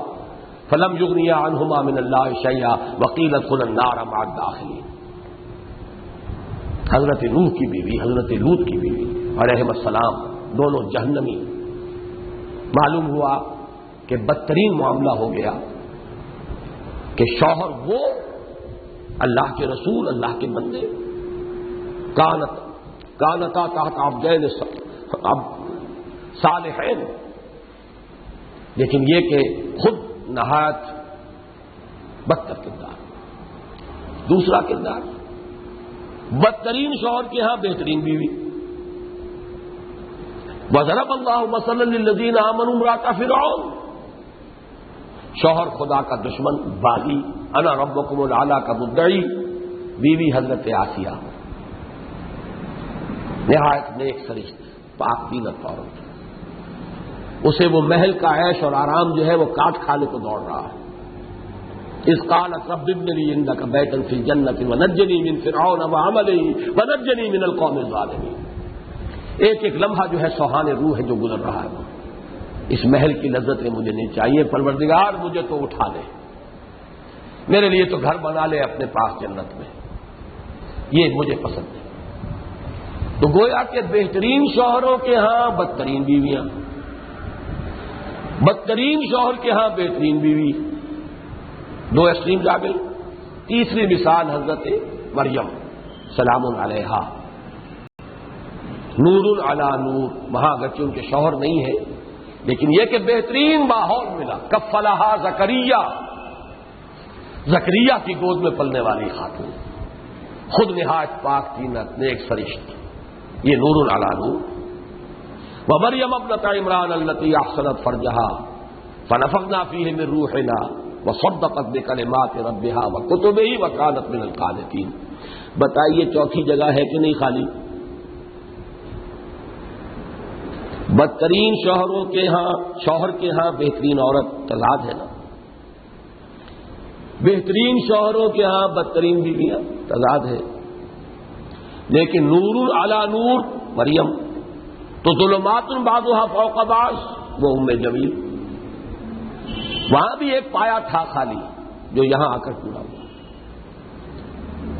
فلم یغنیا عنہما من اللہ شیئا وقیل ادخلا النار مع الداخلین. حضرت نوح کی بیوی، حضرت لوط کی بیوی علیہم السلام، دونوں جہنمی. معلوم ہوا کہ بدترین معاملہ ہو گیا کہ شوہر وہ اللہ کے رسول، اللہ کے بندے، کانتا تحت عبدین صالحین، لیکن یہ کہ خود نہایت بدتر کردار. دوسرا کردار، بدترین شوہر کے ہاں بہترین بیوی. وضرب اللہ مثلا للذین آمنوا امرأۃ فرعون، شوہر خدا کا دشمن، باغی، انا ربکم الاعلی کا مدعی. بیوی حضرت آسیہ، نہایت نیک سرشت، پاک دینت عورت. اسے وہ محل کا عیش اور آرام جو ہے وہ کاٹ کھانے کو دوڑ رہا ہے. اذ قالت رب ابن لی عندک بیتا فی الجنۃ ونجنی من فرعون وعملہ ونجنی من القوم الظالمین. ایک ایک لمحہ جو ہے سوہانے روح ہے جو گزر رہا ہے. اس محل کی لذتیں مجھے نہیں چاہیے، پروردگار مجھے تو اٹھا لے، میرے لیے تو گھر بنا لے اپنے پاس جنت میں، یہ مجھے پسند ہے. تو گویا کہ بہترین شوہروں کے ہاں بدترین بیویاں، بدترین شوہر کے ہاں بہترین بیوی، دو ایکسٹریم آ گئی۔ تیسری مثال حضرت مریم سلام علیہا، نور علی نور، وہاں اگرچہ ان کے شوہر نہیں ہے لیکن یہ کہ بہترین ماحول ملا۔ کفلہا زکریا، زکریا کی گود میں پلنے والی خاتون، خود نہایت پاک طینت نیک فرشت، یہ نور علی نور۔ ومریم ابنۃ عمران التی احصنت فرجہا فنفخنا فیہ من روحنا وصدقت بکلمات ربہا وکتبہ وکانت من القانتین۔ بتائیے چوتھی جگہ ہے کہ نہیں خالی؟ بدترین شوہروں کے ہاں، شوہر کے ہاں بہترین عورت تضاد ہے نا، بہترین شوہروں کے ہاں بدترین بیویاں تضاد ہے۔ لیکن نور علی نور مریم، تو ظلمات بعضھا فوق بعض وہ ام جمیل، وہاں بھی ایک پایا تھا خالی جو یہاں آ کر پورا ہوا۔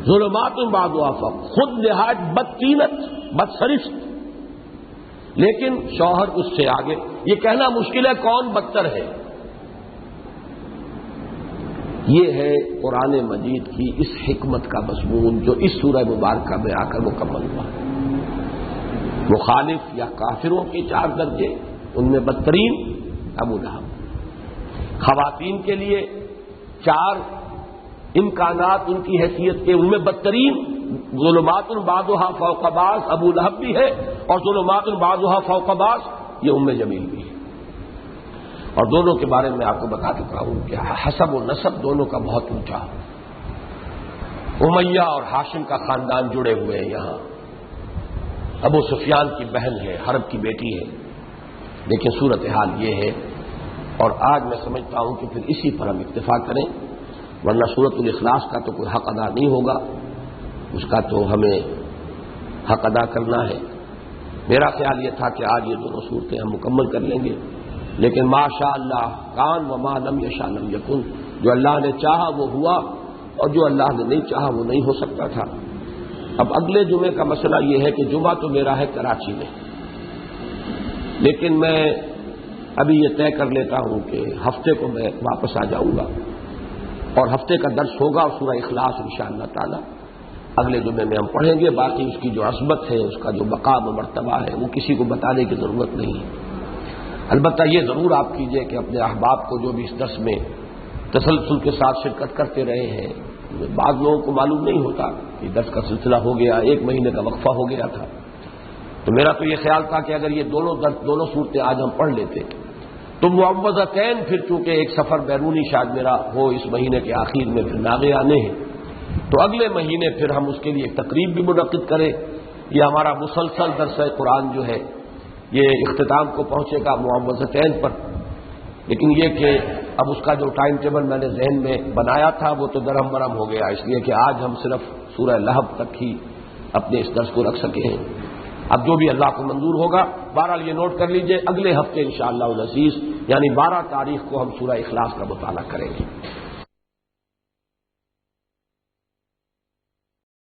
ظلمات بعضھا فوق، خود نہایت بدطینت بدسرشت، لیکن شوہر اس سے آگے۔ یہ کہنا مشکل ہے کون بدتر ہے، یہ ہے قرآن مجید کی اس حکمت کا مضمون جو اس سورہ مبارکہ میں آ کر مکمل ہوا۔ مخالف یا کافروں کے 4 درجے، ان میں بدترین ابو لہب۔ خواتین کے لیے 4 امکانات ان کی حیثیت کے، ان میں بدترین ظلمات بعضھا فوق بعض ابو لہب بھی ہے، اور ظلمات بعضھا فوق بعض یہ ام جمیل بھی ہے۔ اور دونوں کے بارے میں آپ کو بتا چکا ہوں کہ حسب و نسب دونوں کا بہت اونچا، امیہ اور ہاشم کا خاندان جڑے ہوئے ہیں یہاں، ابو سفیان کی بہن ہے، حرب کی بیٹی ہے، لیکن صورتحال یہ ہے۔ اور آج میں سمجھتا ہوں کہ پھر اسی پر ہم اکتفا کریں، ورنہ سورۃ الاخلاص کا تو کوئی حق ادا نہیں ہوگا، اس کا تو ہمیں حق ادا کرنا ہے۔ میرا خیال یہ تھا کہ آج یہ دونوں صورتیں ہم مکمل کر لیں گے، لیکن ما شاء اللہ کان وما لم یشاء لم یکن، جو اللہ نے چاہا وہ ہوا، اور جو اللہ نے نہیں چاہا وہ نہیں ہو سکتا تھا۔ اب اگلے جمعے کا مسئلہ یہ ہے کہ جمعہ تو میرا ہے کراچی میں، لیکن میں ابھی یہ طے کر لیتا ہوں کہ ہفتے کو میں واپس آ جاؤں گا، اور ہفتے کا درس ہوگا اور سورہ اخلاص انشاءاللہ تعالی اگلے جمعے میں ہم پڑھیں گے۔ باقی اس کی جو عظمت ہے، اس کا جو مقام و مرتبہ ہے، وہ کسی کو بتانے کی ضرورت نہیں ہے۔ البتہ یہ ضرور آپ کیجئے کہ اپنے احباب کو جو بھی اس درس میں تسلسل کے ساتھ شرکت کرتے رہے ہیں، بعض لوگوں کو معلوم نہیں ہوتا کہ درس کا سلسلہ ہو گیا، 1 مہینے کا وقفہ ہو گیا تھا، تو میرا تو یہ خیال تھا کہ اگر یہ دونوں صورتیں آج ہم پڑھ لیتے تو معوذتین، پھر چونکہ ایک سفر بیرونی شاید میرا ہو اس مہینے کے آخر میں، پھر ناغے آنے ہیں، تو اگلے مہینے پھر ہم اس کے لیے ایک تقریب بھی منعقد کریں۔ یہ ہمارا مسلسل درس قرآن جو ہے یہ اختتام کو پہنچے گا معوذتین پر، لیکن یہ کہ اب اس کا جو ٹائم ٹیبل میں نے ذہن میں بنایا تھا وہ تو درہم برہم ہو گیا، اس لیے کہ آج ہم صرف سورہ لہب تک ہی اپنے اس درس کو رکھ سکے ہیں۔ اب جو بھی اللہ کو منظور ہوگا، بہرحال یہ نوٹ کر لیجئے، اگلے ہفتے انشاءاللہ العزیز یعنی 12 تاریخ کو ہم سورہ اخلاص کا مطالعہ کریں گے۔